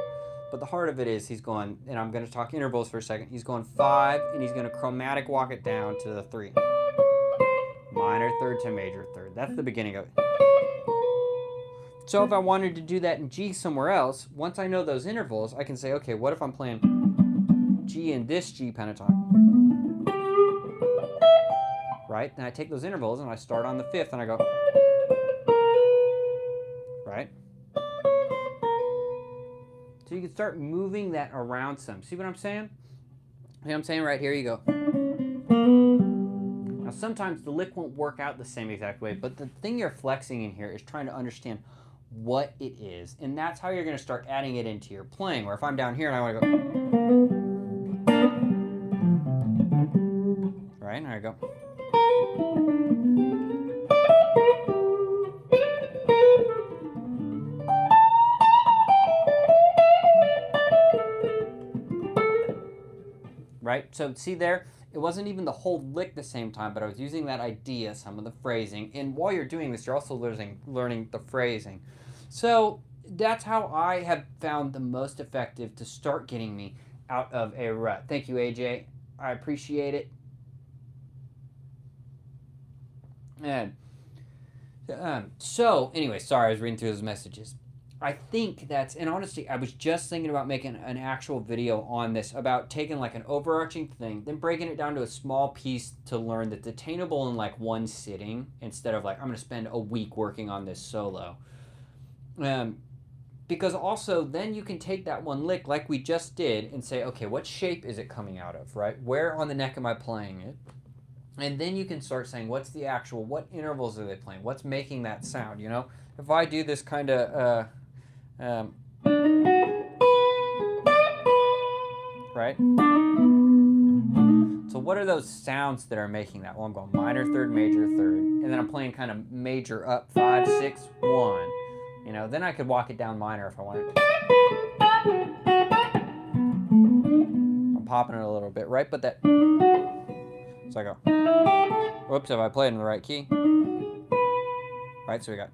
But the heart of it is he's going, and I'm going to talk intervals for a second. He's going 5, and he's going to chromatic walk it down to the 3. Minor third to major third. That's the beginning of it. So if I wanted to do that in G somewhere else, once I know those intervals, I can say, okay, what if I'm playing G in this G pentatonic? Right? Then I take those intervals and I start on the 5th and I go, right? So you can start moving that around some. See what I'm saying? See what I'm saying? Right here you go. Now sometimes the lick won't work out the same exact way, but the thing you're flexing in here is trying to understand what it is. And that's how you're going to start adding it into your playing. Where if I'm down here and I want to go, right? And I go. Right? So see there, it wasn't even the whole lick the same time, but I was using that idea, some of the phrasing. And while you're doing this, you're also learning the phrasing. So that's how I have found the most effective to start getting me out of a rut. Thank you, AJ. I appreciate it. And so anyway, sorry, I was reading through those messages. I think that's, and honestly, I was just thinking about making an actual video on this, about taking like an overarching thing, then breaking it down to a small piece to learn that's attainable in like one sitting, instead of like, I'm going to spend a week working on this solo. Because also then you can take that one lick like we just did and say, okay, what shape is it coming out of, right? Where on the neck am I playing it? And then you can start saying, what's the actual, what intervals are they playing? What's making that sound, you know? If I do this kind of, right? So what are those sounds that are making that? Well, I'm going minor third, major third, and then I'm playing kind of major up 5, 6, 1. You know, then I could walk it down minor if I wanted. I'm popping it a little bit, right? But that, so I go, whoops, have I played in the right key? Right, so we got,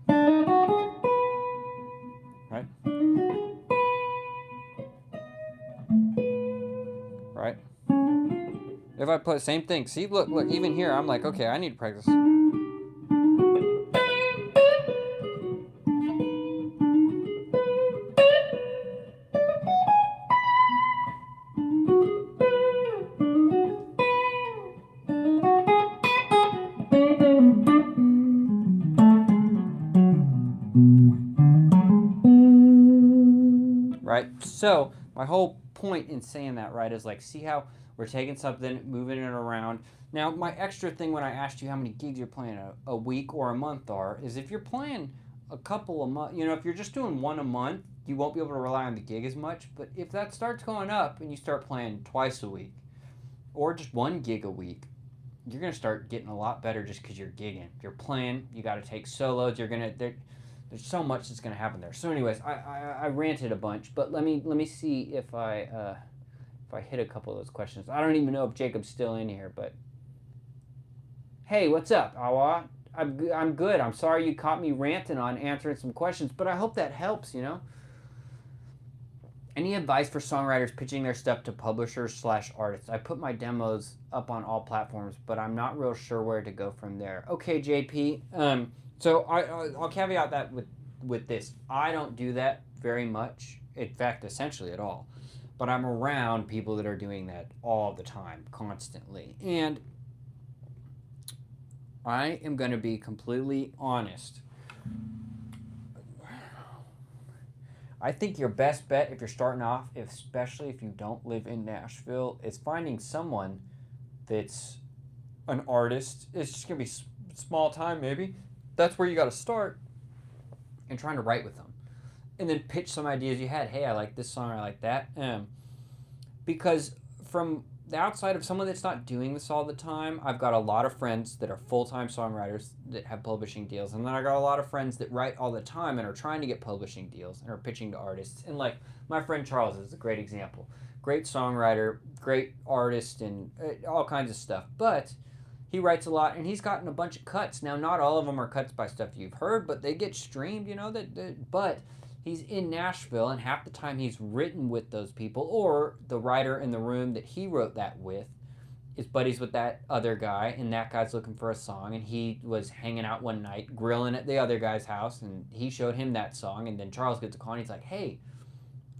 right? Right? If I play, same thing. See, look, even here, I'm like, okay, I need to practice. Right? So my whole point in saying that, right, is like, see how we're taking something, moving it around. Now, my extra thing when I asked you how many gigs you're playing a week or a month are, is if you're playing a couple a month, you know, if you're just doing one a month, you won't be able to rely on the gig as much. But if that starts going up and you start playing twice a week or just 1 gig a week, you're going to start getting a lot better just because you're gigging. If you're playing, you got to take solos. You're going to, there's so much that's going to happen there. So anyways, I ranted a bunch, but let me see if I hit a couple of those questions. I don't even know if Jacob's still in here, but hey, what's up, Awa? I'm good. I'm sorry you caught me ranting on answering some questions, but I hope that helps, you know? Any advice for songwriters pitching their stuff to publishers/artists? I put my demos up on all platforms, but I'm not real sure where to go from there. Okay, JP. So I'll caveat that with this. I don't do that very much. In fact, essentially at all. But I'm around people that are doing that all the time, constantly. And I am going to be completely honest. I think your best bet if you're starting off, especially if you don't live in Nashville, is finding someone that's an artist. It's just going to be small time maybe. That's where you got to start, and trying to write with them. And then pitch some ideas you had. Hey, I like this song, I like that. Because from the outside of someone that's not doing this all the time, I've got a lot of friends that are full-time songwriters that have publishing deals. And then I got a lot of friends that write all the time and are trying to get publishing deals and are pitching to artists. And like my friend Charles is a great example. Great songwriter, great artist, and all kinds of stuff. But he writes a lot, and he's gotten a bunch of cuts. Now, not all of them are cuts by stuff you've heard, but they get streamed, you know. But he's in Nashville, and half the time he's written with those people, or the writer in the room that he wrote that with is buddies with that other guy, and that guy's looking for a song, and he was hanging out one night grilling at the other guy's house, and he showed him that song, and then Charles gets a call, and he's like, hey,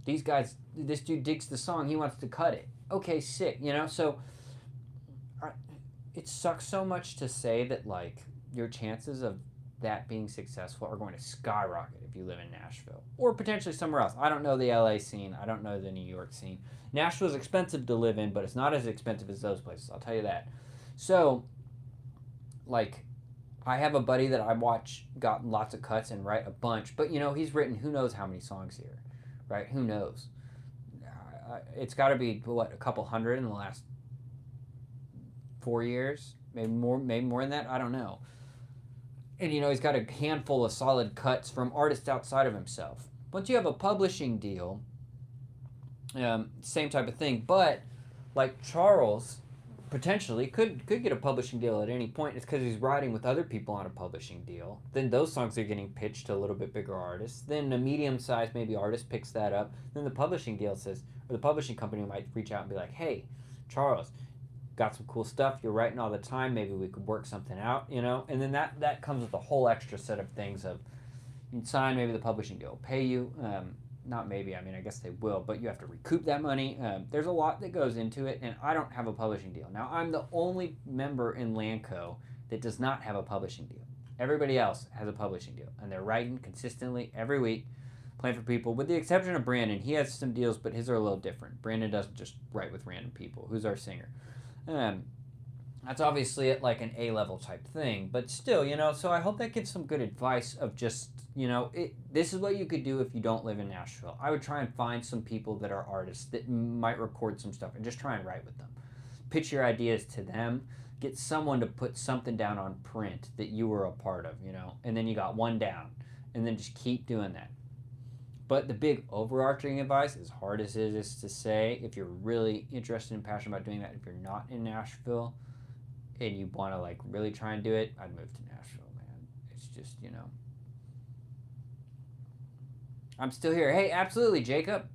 this dude digs the song, he wants to cut it. Okay, sick, you know? So it sucks so much to say that, like, your chances of that being successful are going to skyrocket if you live in Nashville or potentially somewhere else. I don't know the LA scene. I don't know the New York scene. Nashville is expensive to live in, but it's not as expensive as those places. I'll tell you that. So, like, I have a buddy that I watch got lots of cuts and write a bunch, but, you know, he's written who knows how many songs here, right? Who knows? It's got to be, what, a couple hundred in the last 4 years? Maybe more than that? I don't know. And, you know, he's got a handful of solid cuts from artists outside of himself. Once you have a publishing deal, same type of thing. But, like, Charles potentially could get a publishing deal at any point. It's because he's writing with other people on a publishing deal. Then those songs are getting pitched to a little bit bigger artists. Then a medium-sized maybe artist picks that up. Then the publishing deal says, or the publishing company might reach out and be like, hey, Charles, got some cool stuff, you're writing all the time, maybe we could work something out, you know? And then that comes with a whole extra set of things of, you sign, maybe the publishing deal will pay you, not maybe, I mean, I guess they will, but you have to recoup that money. There's a lot that goes into it, and I don't have a publishing deal. Now, I'm the only member in Landco that does not have a publishing deal. Everybody else has a publishing deal, and they're writing consistently every week, playing for people, with the exception of Brandon. He has some deals, but his are a little different. Brandon doesn't just write with random people. Who's our singer? That's obviously at like an A-level type thing, but still, you know, so I hope that gives some good advice of just, you know, this is what you could do if you don't live in Nashville. I would try and find some people that are artists that might record some stuff and just try and write with them. Pitch your ideas to them, get someone to put something down on print that you were a part of, you know, and then you got one down, and then just keep doing that. But the big overarching advice, as hard as it is to say, if you're really interested and passionate about doing that, if you're not in Nashville and you want to like really try and do it, I'd move to Nashville, man. It's just, you know. I'm still here. Hey, absolutely, Jacob.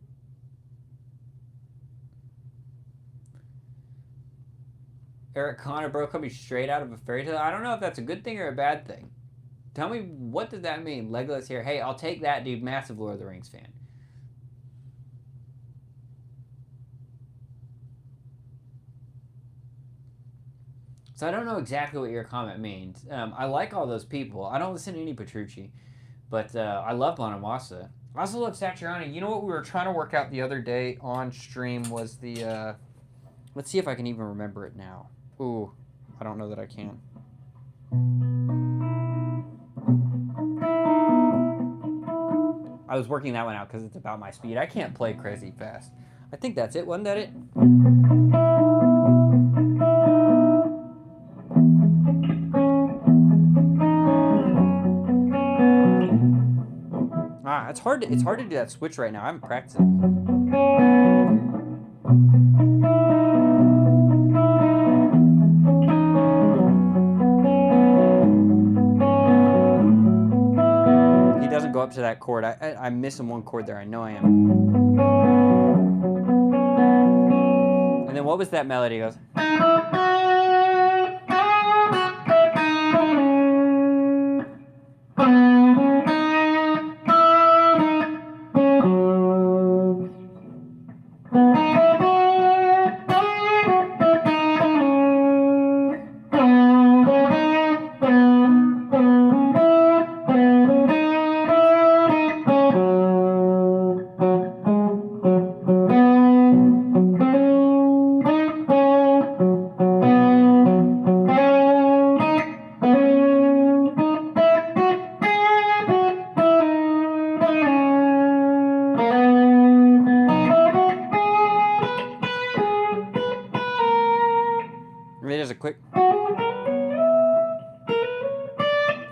Eric Connor broke up straight out of a fairy tale. I don't know if that's a good thing or a bad thing. Tell me, what does that mean? Legolas here. Hey, I'll take that, dude. Massive Lord of the Rings fan. So I don't know exactly what your comment means. I like all those people. I don't listen to any Petrucci, but I love Bonamassa. I also love Satriani. You know what we were trying to work out the other day on stream was the... let's see if I can even remember it now. Ooh, I don't know that I can. I was working that one out because it's about my speed. I can't play crazy fast. I think that's it. Wasn't that it? It's hard to do that switch right now. I haven't practiced it. He doesn't go up to that chord. I'm missing one chord there. I know I am. And then what was that melody? He goes.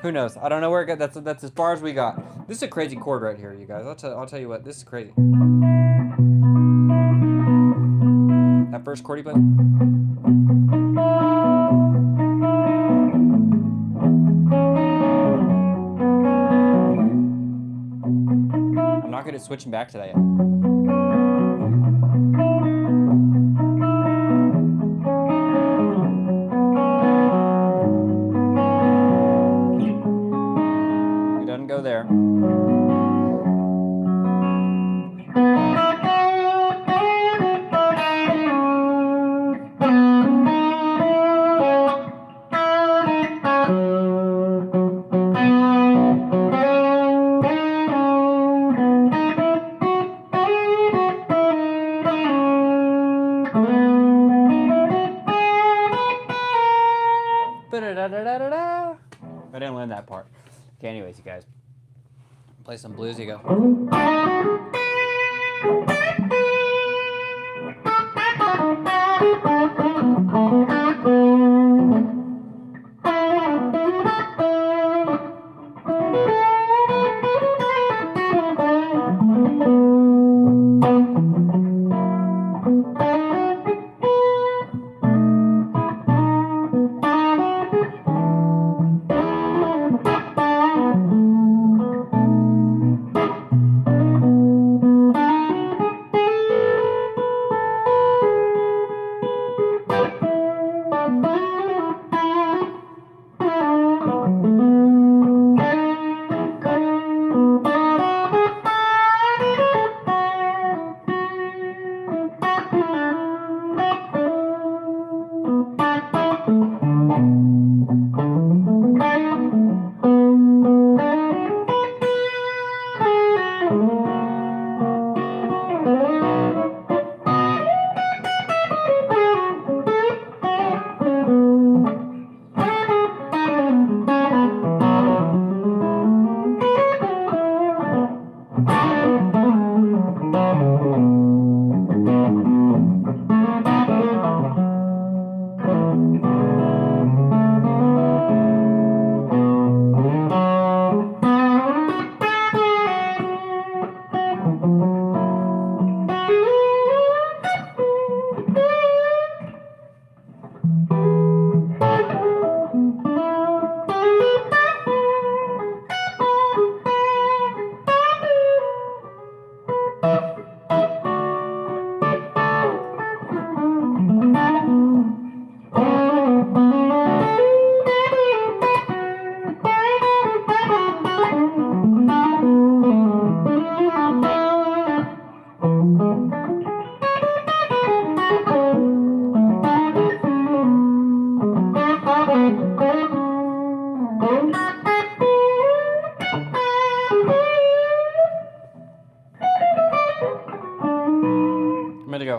Who knows? I don't know where it got. That's as far as we got. This is a crazy chord right here, you guys. I'll tell you what. This is crazy. That first chord he played. I'm not good at switching back to that yet. It doesn't go there. I didn't learn that part. Okay, anyways, you guys. Play some blues, you go. I'm ready to go.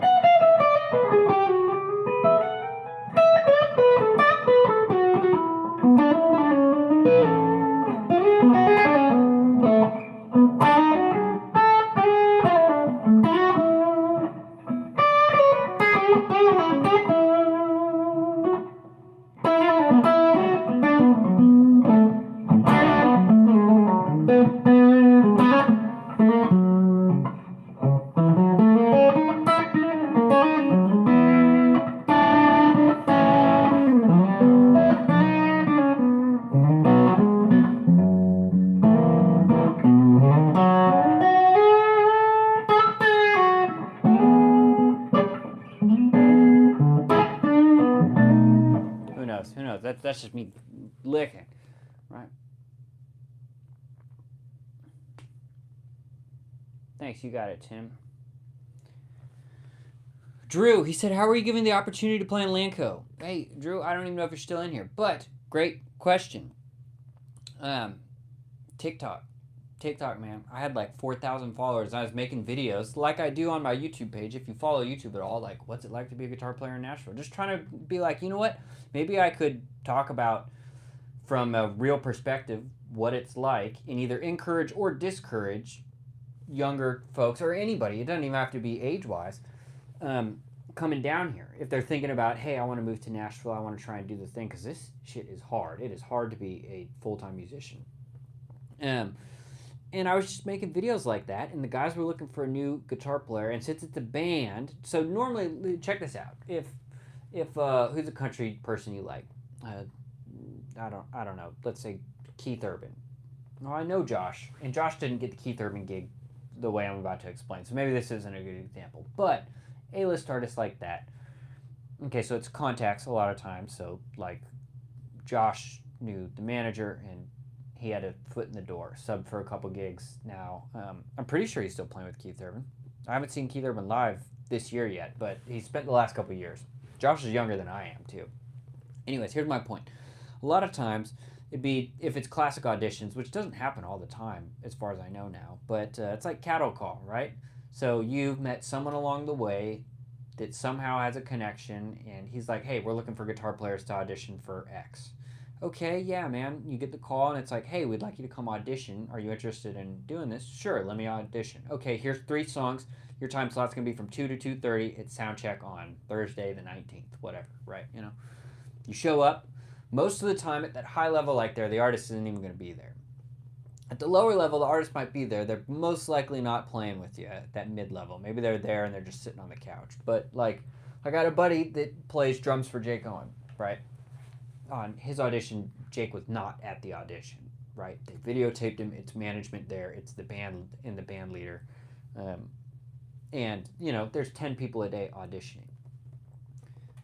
Who knows? That's just me licking, right? Thanks, you got it, Tim. Drew, he said, how are you giving the opportunity to play in Lanco? Hey, Drew, I don't even know if you're still in here, but great question. TikTok, man. I had like 4,000 followers, and I was making videos like I do on my YouTube page. If you follow YouTube at all, like, what's it like to be a guitar player in Nashville? Just trying to be like, you know what? Maybe I could talk about from a real perspective what it's like, and either encourage or discourage younger folks or anybody. It doesn't even have to be age-wise. Coming down here, if they're thinking about, hey, I want to move to Nashville, I want to try and do the thing, because this shit is hard. It is hard to be a full-time musician. And I was just making videos like that, and the guys were looking for a new guitar player. And since it's a band, so normally, check this out. If who's a country person you like? I don't know. Let's say Keith Urban. No, I know Josh, and Josh didn't get the Keith Urban gig the way I'm about to explain. So maybe this isn't a good example, but A-list artists like that. Okay, so it's contacts a lot of times. So like Josh knew the manager and he had a foot in the door, subbed for a couple gigs now. I'm pretty sure he's still playing with Keith Urban. I haven't seen Keith Urban live this year yet, but he spent the last couple years. Josh is younger than I am too. Anyways, here's my point. A lot of times, it'd be, if it's classic auditions, which doesn't happen all the time as far as I know now, but it's like cattle call, right? So you've met someone along the way that somehow has a connection, and he's like, hey, we're looking for guitar players to audition for X. Okay, yeah, man. You get the call, and it's like, hey, we'd like you to come audition. Are you interested in doing this? Sure, let me audition. Okay, here's 3 songs. Your time slot's going to be from 2 to 2:30. It's sound check on Thursday the 19th, whatever, right? You know, you show up. Most of the time at that high level like there, the artist isn't even going to be there. At the lower level, the artist might be there. They're most likely not playing with you at that mid-level. Maybe they're there and they're just sitting on the couch. But, like, I got a buddy that plays drums for Jake Owen, right? On his audition, Jake was not at the audition, right? They videotaped him. It's management there. It's the band and the band leader. And, you know, there's 10 people a day auditioning.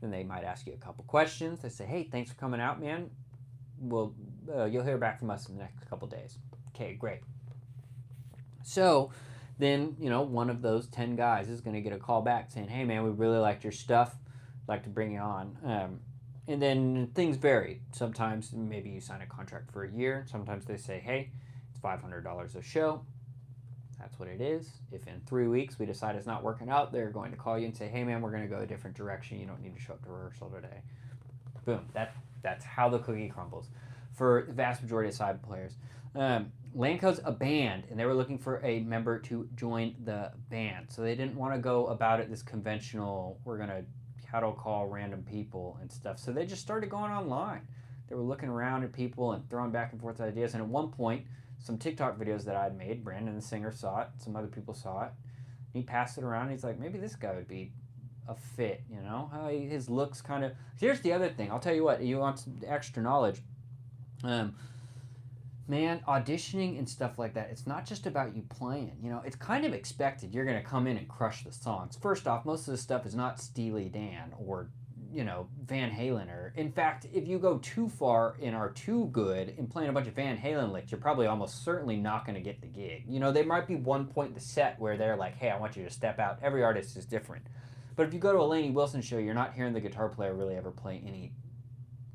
Then they might ask you a couple questions. They say, hey, thanks for coming out, man. Well, you'll hear back from us in the next couple days. Okay, great. So then, you know, one of those 10 guys is going to get a call back saying, hey, man, we really liked your stuff. I'd like to bring you on. And then things vary. Sometimes maybe you sign a contract for a year. Sometimes they say, hey, it's $500 a show. That's what it is. If in 3 weeks we decide it's not working out, they're going to call you and say, hey, man, we're going to go a different direction. You don't need to show up to rehearsal today. Boom. That's how the cookie crumbles for the vast majority of side players. Lanco's a band, and they were looking for a member to join the band. So they didn't want to go about it this conventional, we're going to cattle call random people and stuff. So they just started going online. They were looking around at people and throwing back and forth ideas. And at one point, some TikTok videos that I'd made, Brandon the singer saw it, some other people saw it. He passed it around, and he's like, maybe this guy would be a fit, you know? His looks kind of... Here's the other thing. I'll tell you what, you want some extra knowledge. Man, auditioning and stuff like that, it's not just about you playing. You know, it's kind of expected you're going to come in and crush the songs. First off, most of this stuff is not Steely Dan or, you know, Van Halen. Or, in fact, if you go too far and are too good in playing a bunch of Van Halen licks, you're probably almost certainly not going to get the gig. You know, there might be one point in the set where they're like, hey, I want you to step out. Every artist is different. But if you go to a Lainey Wilson show, you're not hearing the guitar player really ever play any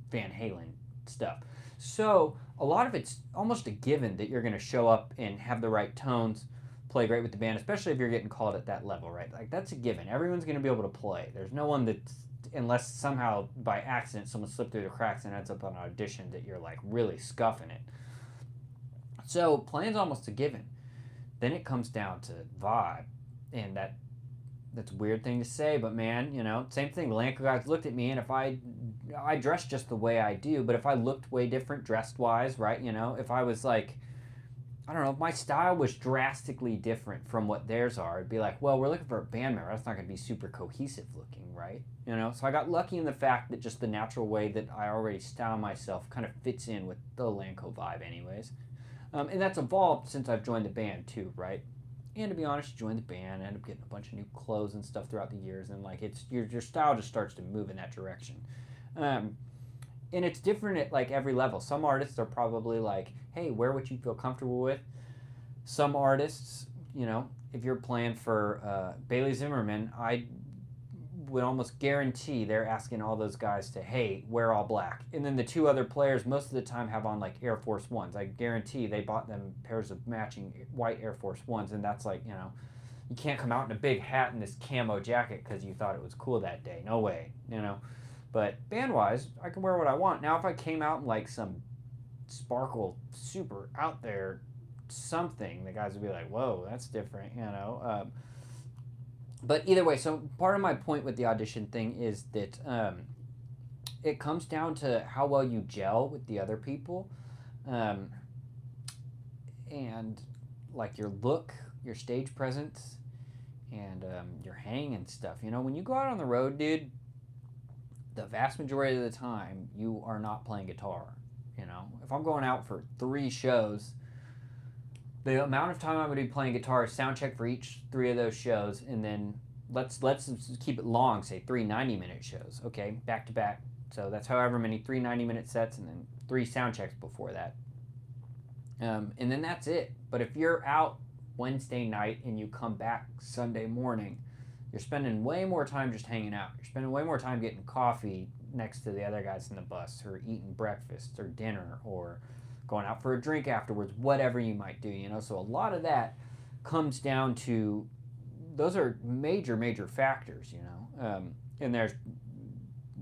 Van Halen stuff. So a lot of it's almost a given that you're going to show up and have the right tones, play great with the band, especially if you're getting called at that level, right? Like, that's a given. Everyone's going to be able to play. There's no one that's, unless somehow by accident someone slipped through the cracks and ends up on an audition that you're like really scuffing it. So playing's almost a given. Then it comes down to vibe, and that's a weird thing to say, but man, you know, same thing. The Lanco guys looked at me, and if I dress just the way I do, but if I looked way different dressed-wise, right, you know, if I was like, I don't know, if my style was drastically different from what theirs are, it'd be like, well, we're looking for a band member. That's not going to be super cohesive looking, right? You know, so I got lucky in the fact that just the natural way that I already style myself kind of fits in with the Lanco vibe anyways. And that's evolved since I've joined the band too, right? And to be honest, you join the band, end up getting a bunch of new clothes and stuff throughout the years, and like it's your style just starts to move in that direction. And it's different at like every level. Some artists are probably like, hey, wear what you feel comfortable with. Some artists, you know, if you're playing for Bailey Zimmerman, I would almost guarantee they're asking all those guys to, hey, wear all black. And then the 2 other players most of the time have on like Air Force Ones. I guarantee they bought them pairs of matching white Air Force Ones, and that's like, you know, you can't come out in a big hat and this camo jacket because you thought it was cool that day. No way, you know. But band-wise, I can wear what I want. Now, if I came out in like some sparkle, super out there something, the guys would be like, whoa, that's different, you know. But either way, so part of my point with the audition thing is that it comes down to how well you gel with the other people. And like your look, your stage presence, and your hang and stuff. You know, when you go out on the road, dude, the vast majority of the time, you are not playing guitar. You know, if I'm going out for 3 shows, the amount of time I'm going to be playing guitar, sound check for each 3 of those shows, and then let's keep it long, say 3 90-minute shows, okay, back to back. So that's however many 3 90-minute sets, and then 3 sound checks before that. And then that's it. But if you're out Wednesday night and you come back Sunday morning, you're spending way more time just hanging out. You're spending way more time getting coffee next to the other guys in the bus, or eating breakfast or dinner, or going out for a drink afterwards, whatever you might do, you know. So a lot of that comes down to, those are major factors, you know. And there's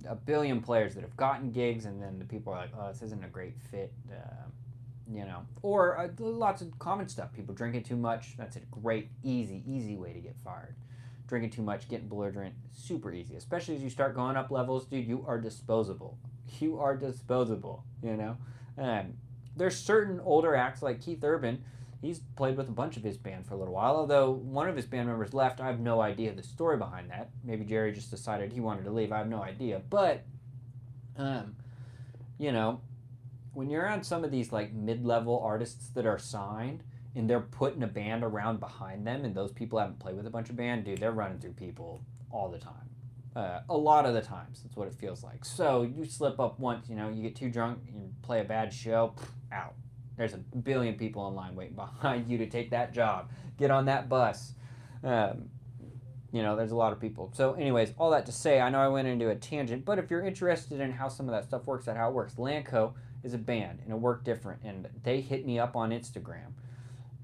a billion players that have gotten gigs, and then the people are like, oh, this isn't a great fit, you know. Or lots of common stuff. People drinking too much. That's a great, easy way to get fired. Drinking too much, getting belligerent, super easy. Especially as you start going up levels, dude, you are disposable. You are disposable, you know. There's certain older acts like Keith Urban. He's played with a bunch of his band for a little while, although one of his band members left. I have no idea the story behind that. Maybe Jerry just decided he wanted to leave. I have no idea. But, you know, when you're on some of these like mid-level artists that are signed and they're putting a band around behind them, and those people haven't played with a bunch of band, dude, they're running through people all the time. A lot of the times, that's what it feels like. So you slip up once, you know, you get too drunk, you play a bad show, out. There's a billion people in line waiting behind you to take that job. Get on that bus. You know, there's a lot of people. So anyways, all that to say, I know I went into a tangent, but if you're interested in how some of that stuff works, how it works, Lanco is a band, and it worked different, and they hit me up on Instagram.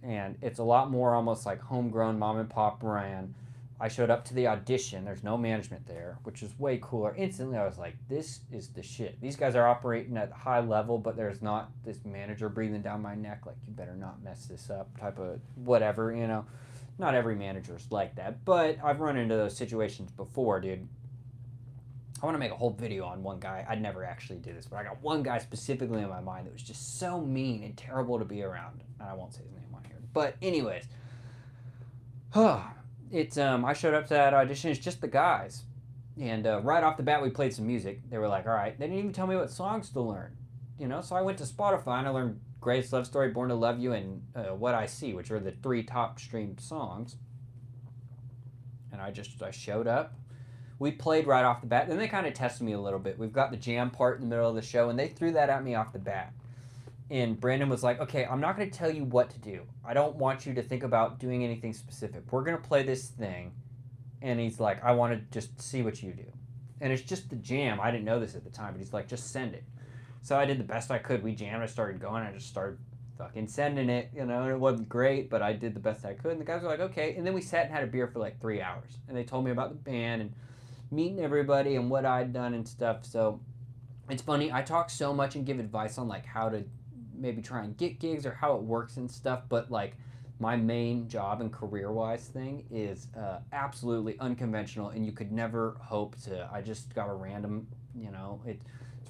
And it's a lot more almost like homegrown mom and pop brand. I showed up to the audition. There's no management there, which is way cooler. Instantly, I was like, this is the shit. These guys are operating at a high level, but there's not this manager breathing down my neck like, you better not mess this up type of whatever, you know. Not every manager's like that, but I've run into those situations before, dude. I want to make a whole video on one guy. I'd never actually do this, but I got one guy specifically in my mind that was just so mean and terrible to be around. And I won't say his name on here. But anyways, it's I showed up to that audition. It's just the guys, and right off the bat we played some music. They were like, all right. They didn't even tell me what songs to learn, you know. So I went to Spotify and I learned Greatest Love Story, Born to Love You, and What I See, which are the 3 top streamed songs. And I showed up. We played right off the bat. Then they kind of tested me a little bit. We've got the jam part in the middle of the show, and they threw that at me off the bat. And Brandon was like, okay, I'm not going to tell you what to do. I don't want you to think about doing anything specific. We're going to play this thing. And he's like, I want to just see what you do. And it's just the jam. I didn't know this at the time, but he's like, just send it. So I did the best I could. We jammed. I started going. I just started fucking sending it, you know. And it wasn't great, but I did the best I could. And the guys were like, okay. And then we sat and had a beer for like 3 hours. And they told me about the band and meeting everybody and what I'd done and stuff. So it's funny. I talk so much and give advice on like how to maybe try and get gigs or how it works and stuff, but like my main job and career-wise thing is absolutely unconventional, and you could never hope to. I just got a random, you know, it's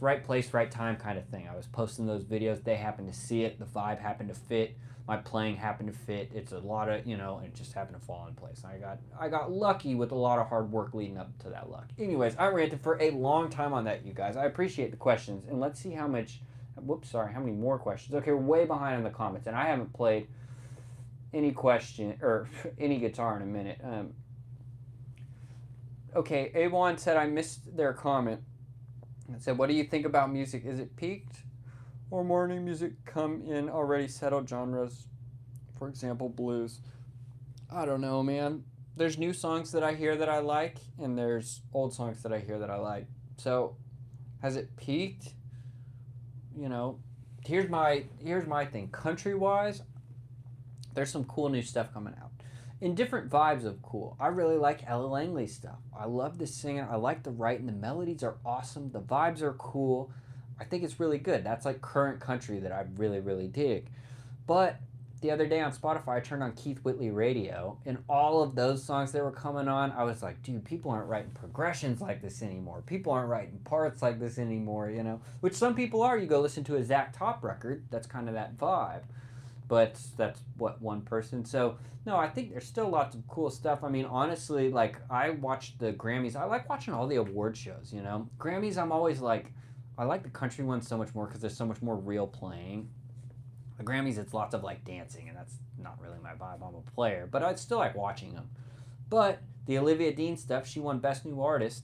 right place, right time kind of thing. I was posting those videos, they happened to see it, the vibe happened to fit, my playing happened to fit. It's a lot of, you know, it just happened to fall in place. I got lucky with a lot of hard work leading up to that luck. Anyways, I ranted for a long time on that, you guys. I appreciate the questions, and let's see how much. Whoops, sorry, how many more questions? Okay, we're way behind on the comments, and I haven't played any question or any guitar in a minute. Okay, Avon said I missed their comment. It said, what do you think about music? Is it peaked? Or morning music come in already settled genres? For example, blues. I don't know, man. There's new songs that I hear that I like, and there's old songs that I hear that I like. So, has it peaked? You know, here's my thing. Country-wise, there's some cool new stuff coming out. In different vibes of cool. I really like Ella Langley's stuff. I love the singing. I like the writing. The melodies are awesome. The vibes are cool. I think it's really good. That's like current country that I really, really dig. But the other day on Spotify, I turned on Keith Whitley Radio, and all of those songs that were coming on, I was like, dude, people aren't writing progressions like this anymore. People aren't writing parts like this anymore, you know? Which some people are. You go listen to a Zach Top record, that's kind of that vibe. But that's what, one person. So, no, I think there's still lots of cool stuff. I mean, honestly, like, I watched the Grammys. I like watching all the award shows, you know? Grammys, I'm always like, I like the country ones so much more because there's so much more real playing. The Grammys, it's lots of like dancing, and that's not really my vibe. I'm a player, but I still like watching them. But the Olivia Dean stuff, she won Best New Artist.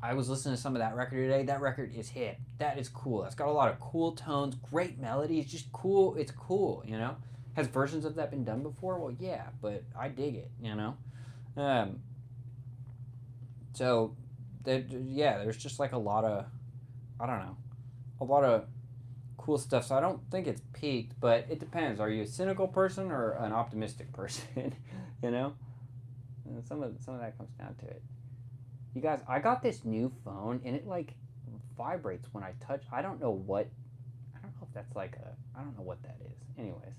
I was listening to some of that record today. That record is hip. That is cool. It's got a lot of cool tones, great melodies, just cool. It's cool, you know? Has versions of that been done before? Well, yeah, but I dig it, you know? So, yeah, there's just like a lot of, I don't know, a lot of cool stuff. So I don't think it's peaked, but it depends. Are you a cynical person or an optimistic person? You know? And some of that comes down to it. You guys, I got this new phone and it like vibrates when I touch. I don't know if that's like I don't know what that is. Anyways.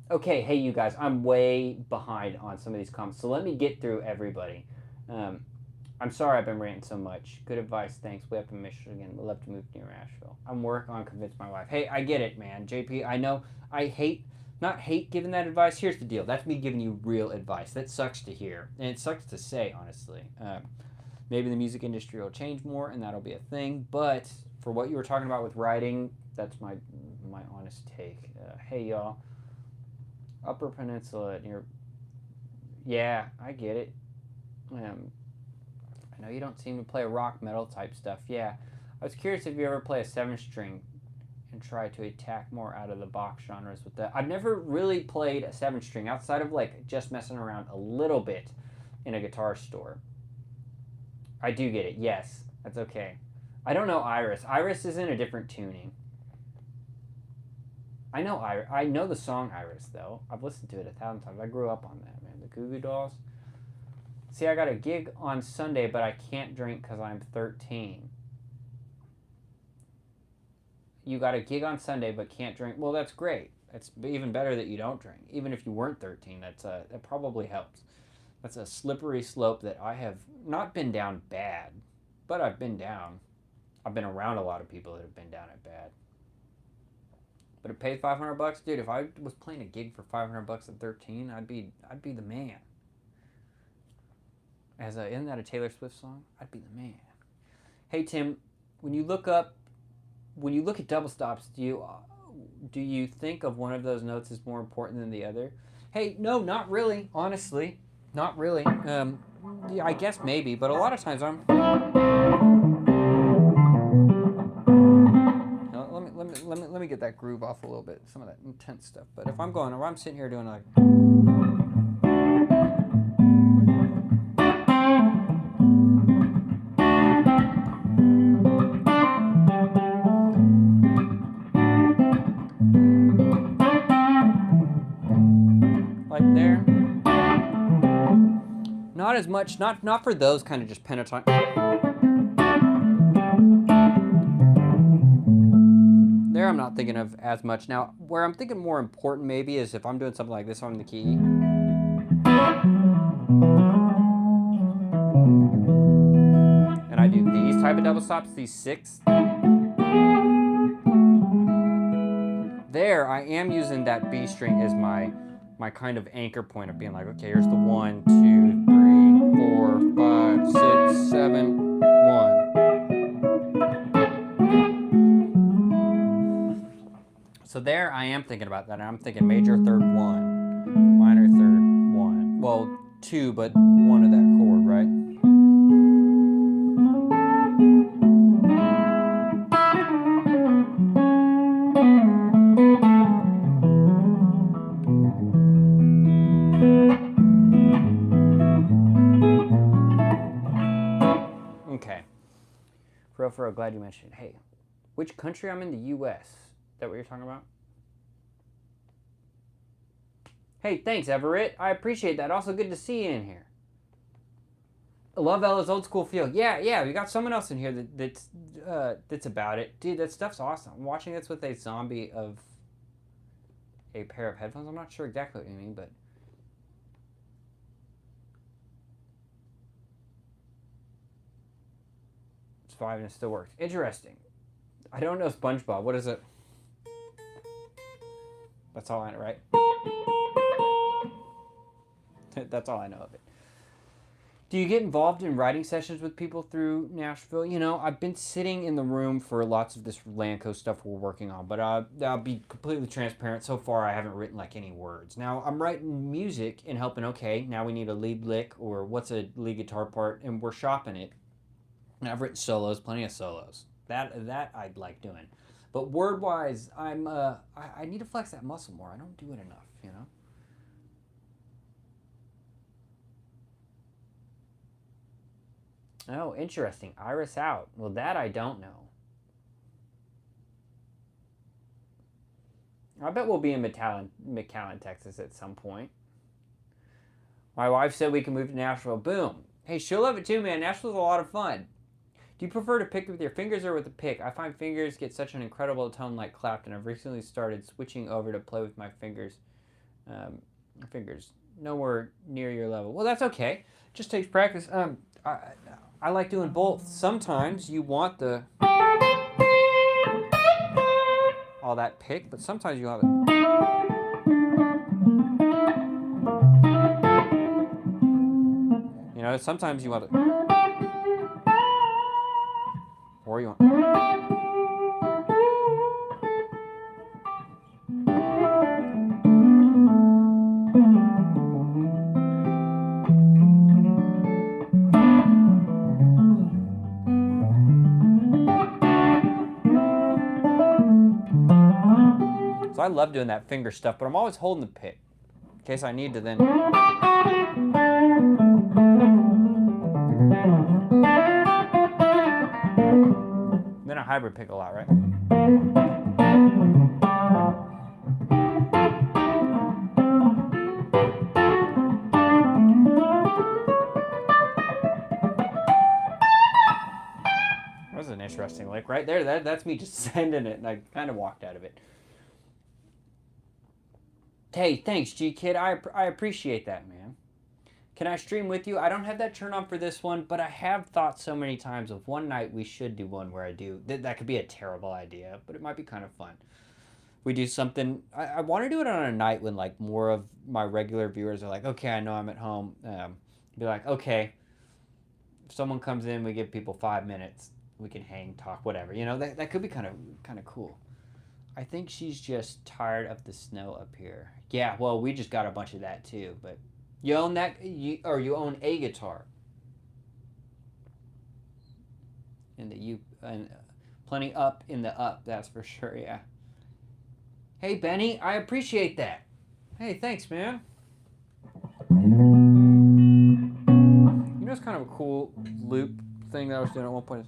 Okay, hey you guys, I'm way behind on some of these comments. So let me get through everybody. I'm sorry I've been ranting so much. Good advice, thanks. Way up in Michigan. Would love to move near Asheville. I'm working on convince my wife. Hey, I get it, man. JP, I know I not hate giving that advice. Here's the deal. That's me giving you real advice. That sucks to hear. And it sucks to say, honestly. Maybe the music industry will change more and that'll be a thing. But for what you were talking about with writing, that's my honest take. Hey, y'all. Upper Peninsula near... Yeah, I get it. I know you don't seem to play rock metal type stuff. Yeah. I was curious if you ever play a 7-string and try to attack more out of the box genres with that. I've never really played a 7-string outside of like just messing around a little bit in a guitar store. I do get it. Yes, that's okay. I don't know Iris. Iris is in a different tuning. I know Iris. I know the song Iris though. I've listened to it 1,000 times. I grew up on that, man. The Goo Goo Dolls. See, I got a gig on Sunday, but I can't drink because I'm 13. You got a gig on Sunday but can't drink. Well, that's great. It's even better that you don't drink. Even if you weren't 13, that probably helps. That's a slippery slope that I have not been down bad, but I've been down. I've been around a lot of people that have been down it bad. But it pays $500, dude. If I was playing a gig for $500 at 13, I'd be the man. Isn't that a Taylor Swift song? I'd be the man. Hey Tim, when you look at double stops, do you think of one of those notes as more important than the other? Hey, no, not really. Honestly, not really. Yeah, I guess maybe, but a lot of times I'm. Let me get that groove off a little bit. Some of that intense stuff. But if I'm sitting here doing like. There, not as much, not for those kind of just pentatonic. There I'm not thinking of as much. Now, where I'm thinking more important maybe is if I'm doing something like this on the key. And I do these type of double stops, these 6. There, I am using that B string as my kind of anchor point of being like, okay, here's the 1, 2, 3, 4, 5, 6, 7, 1. So there I am thinking about that. And I'm thinking major third 1, minor third 1. Well, 2, but 1 of that chord, right? Okay. For real, glad you mentioned it. Hey, which country I'm in? The U.S. Is that what you're talking about? Hey, thanks, Everett. I appreciate that. Also, good to see you in here. I love Ella's old school feel. Yeah, we got someone else in here that's about it. Dude, that stuff's awesome. I'm watching this with a zombie of a pair of headphones. I'm not sure exactly what you mean, but... It's 5 and it still works. Interesting. I don't know SpongeBob. What is it? That's all I know, right? That's all I know of it. Do you get involved in writing sessions with people through Nashville? You know, I've been sitting in the room for lots of this Landco stuff we're working on, but I'll be completely transparent. So far, I haven't written like any words. Now, I'm writing music and helping, okay, now we need a lead lick or what's a lead guitar part, and we're shopping it. And I've written solos, plenty of solos. That I'd like doing. But word-wise, I need to flex that muscle more. I don't do it enough, you know? Oh, interesting. Iris out. Well, that I don't know. I bet we'll be in McAllen, Texas at some point. My wife said we can move to Nashville. Boom. Hey, she'll love it too, man. Nashville's a lot of fun. Do you prefer to pick with your fingers or with a pick? I find fingers get such an incredible tone like Clapton. I've recently started switching over to play with my fingers. Fingers. Nowhere near your level. Well, that's okay. Just takes practice. I like doing both. Sometimes you want the all that pick, but sometimes you want it. You know, sometimes you want it. Or you want. So I love doing that finger stuff, but I'm always holding the pick in case I need to then. Then a hybrid pick a lot, right? That was an interesting lick right there. That's me just sending it, and I kind of walked out of it. Hey, thanks, G-Kid. I appreciate that, man. Can I stream with you? I don't have that turn on for this one, but I have thought so many times of one night we should do one where I do. That could be a terrible idea, but it might be kind of fun. We do something. I want to do it on a night when like more of my regular viewers are like, okay, I know I'm at home. Be like, okay, if someone comes in, we give people 5 minutes. We can hang, talk, whatever. You know, that could be kind of cool. I think she's just tired of the snow up here. Yeah, well, we just got a bunch of that too, but you own that, you own a guitar. And plenty up in the up, that's for sure, yeah. Hey, Benny, I appreciate that. Hey, thanks, man. You know, it's kind of a cool loop thing that I was doing at one point.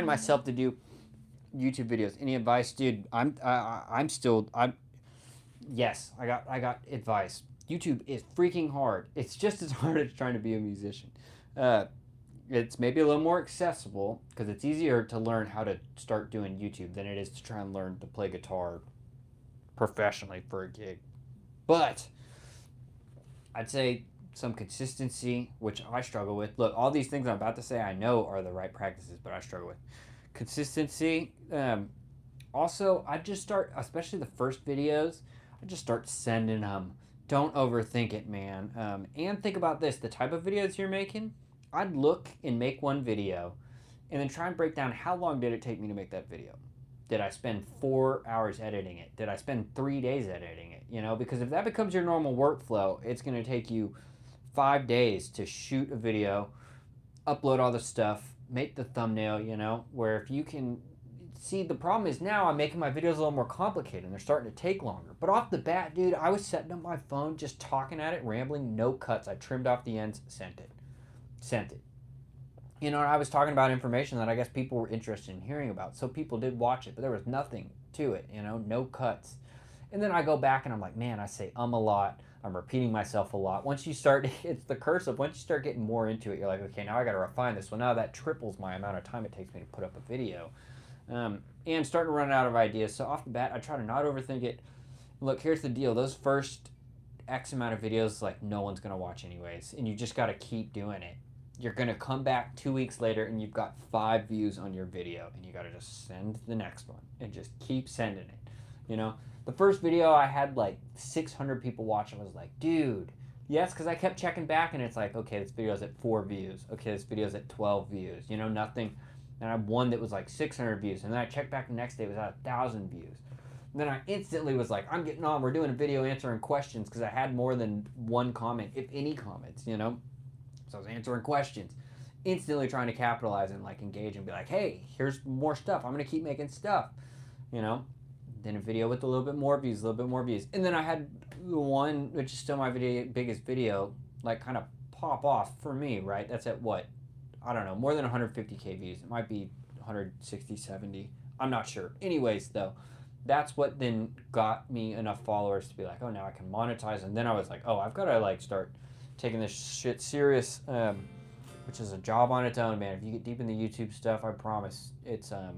Myself to do YouTube videos. Any advice, dude? Yes, I got advice. YouTube is freaking hard. It's just as hard as trying to be a musician. It's maybe a little more accessible because it's easier to learn how to start doing YouTube than it is to try and learn to play guitar professionally for a gig. But I'd say some consistency, which I struggle with. Look, all these things I'm about to say I know are the right practices, but I struggle with. Consistency. Also, I just start, especially the first videos, I just start sending them. Don't overthink it, man. And think about this, the type of videos you're making. I'd look and make one video and then try and break down how long did it take me to make that video. Did I spend 4 hours editing it? Did I spend 3 days editing it? You know, because if that becomes your normal workflow, it's going to take you 5 days to shoot a video, upload all the stuff, make the thumbnail, you know, where if you can see, the problem is now I'm making my videos a little more complicated and they're starting to take longer. But off the bat, dude, I was setting up my phone, just talking at it, rambling, no cuts. I trimmed off the ends, sent it. You know, I was talking about information that I guess people were interested in hearing about. So people did watch it, but there was nothing to it, you know, no cuts. And then I go back and I'm like, man, I say a lot. I'm repeating myself a lot. Once you start, it's the curse of once you start getting more into it, you're like, okay, now I got to refine this. Well, now that triples my amount of time it takes me to put up a video. And starting to run out of ideas. So off the bat, I try to not overthink it. Look, here's the deal. Those first X amount of videos, like, no one's going to watch anyways. And you just got to keep doing it. You're going to come back 2 weeks later and you've got 5 views on your video. And you got to just send the next one and just keep sending it. You know, the first video I had like 600 people watch. I was like, dude, yes, because I kept checking back and it's like, okay, this video's at 4 views. Okay, this video's at 12 views. You know, nothing. And I had one that was like 600 views. And then I checked back the next day, it was at 1,000 views. And then I instantly was like, I'm getting on. We're doing a video answering questions because I had more than one comment, if any comments, you know. So I was answering questions, instantly trying to capitalize and like engage and be like, hey, here's more stuff. I'm going to keep making stuff, you know. Then a video with a little bit more views, a little bit more views. And then I had the one, which is still my biggest video, like kind of pop off for me, right? That's at what? I don't know, more than 150K views. It might be 160, 70. I'm not sure. Anyways, though, that's what then got me enough followers to be like, oh, now I can monetize. And then I was like, oh, I've got to like start taking this shit serious, which is a job on its own, man. If you get deep in the YouTube stuff, I promise it's a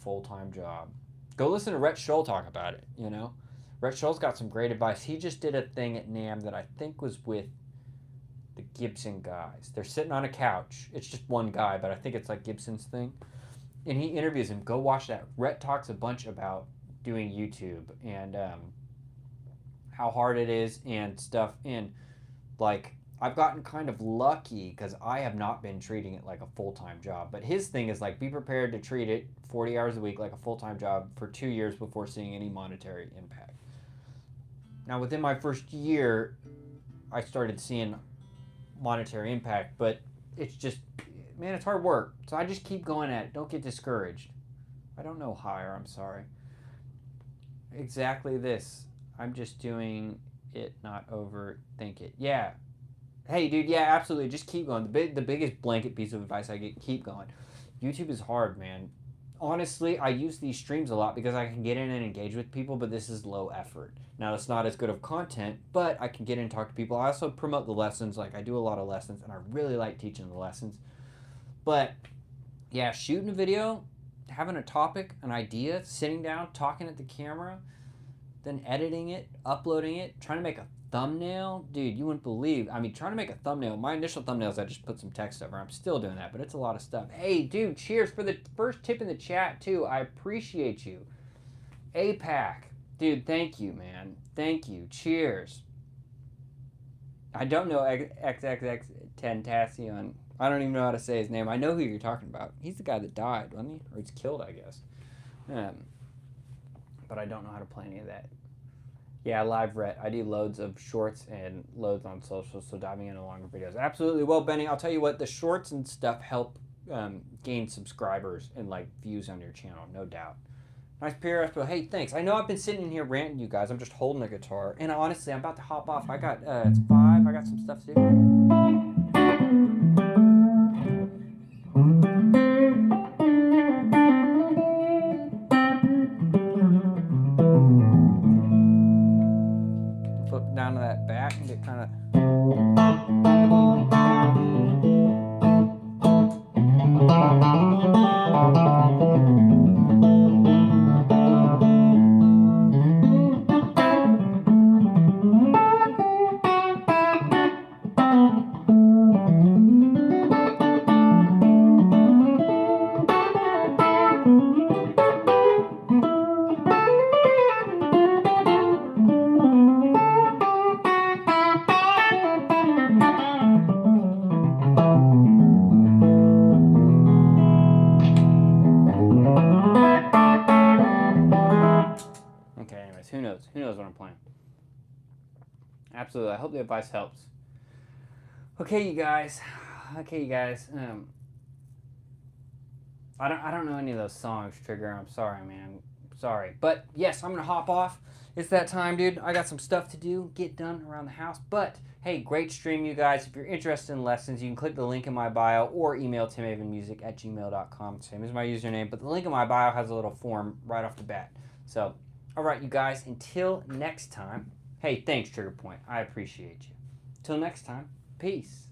full-time job. Go listen to Rhett Scholl talk about it, you know. Rhett Scholl's got some great advice. He just did a thing at NAMM that I think was with the Gibson guys. They're sitting on a couch. It's just one guy, but I think it's like Gibson's thing. And he interviews him. Go watch that. Rhett talks a bunch about doing YouTube and how hard it is and stuff. And like, I've gotten kind of lucky because I have not been treating it like a full-time job. But his thing is like, be prepared to treat it 40 hours a week like a full-time job for 2 years before seeing any monetary impact. Now, within my first year, I started seeing monetary impact, but it's just, man, it's hard work. So I just keep going at it. Don't get discouraged. I don't know higher, I'm sorry. Exactly this. I'm just doing it, not overthink it. Yeah. Hey, dude, yeah, absolutely. Just keep going. The biggest blanket piece of advice I get, keep going. YouTube is hard, man. Honestly, I use these streams a lot because I can get in and engage with people, but this is low effort. Now, it's not as good of content, but I can get in and talk to people. I also promote the lessons. Like, I do a lot of lessons, and I really like teaching the lessons. But, yeah, shooting a video, having a topic, an idea, sitting down, talking at the camera, then editing it, uploading it, trying to make a thumbnail. Dude, you wouldn't believe. I mean, trying to make a thumbnail. My initial thumbnails, I just put some text over. I'm still doing that, but it's a lot of stuff. Hey, dude, cheers for the first tip in the chat, too. I appreciate you. APAC. Dude, thank you, man. Thank you. Cheers. I don't know XXX Tentacion. I don't even know how to say his name. I know who you're talking about. He's the guy that died, wasn't he? Or he's killed, I guess. But I don't know how to play any of that. Yeah, live Rhett. I do loads of shorts and loads on social, so diving into longer videos. Absolutely. Well, Benny, I'll tell you what, the shorts and stuff help gain subscribers and like views on your channel, no doubt. Nice PR expo. Hey, thanks. I know I've been sitting in here ranting you guys. I'm just holding a guitar. And honestly, I'm about to hop off. I got, it's 5. I got some stuff to do. Flip down to that back and get kind of... Who knows what I'm playing? Absolutely. I hope the advice helps. Okay, you guys. I don't know any of those songs, Trigger. I'm sorry, man. Sorry. But yes, I'm gonna hop off. It's that time, dude. I got some stuff to do, get done around the house. But hey, great stream, you guys. If you're interested in lessons, you can click the link in my bio or email timhavenmusic@gmail.com. Same as my username. But the link in my bio has a little form right off the bat. So, all right, you guys. Until next time. Hey, thanks, Trigger Point. I appreciate you. Till next time, peace.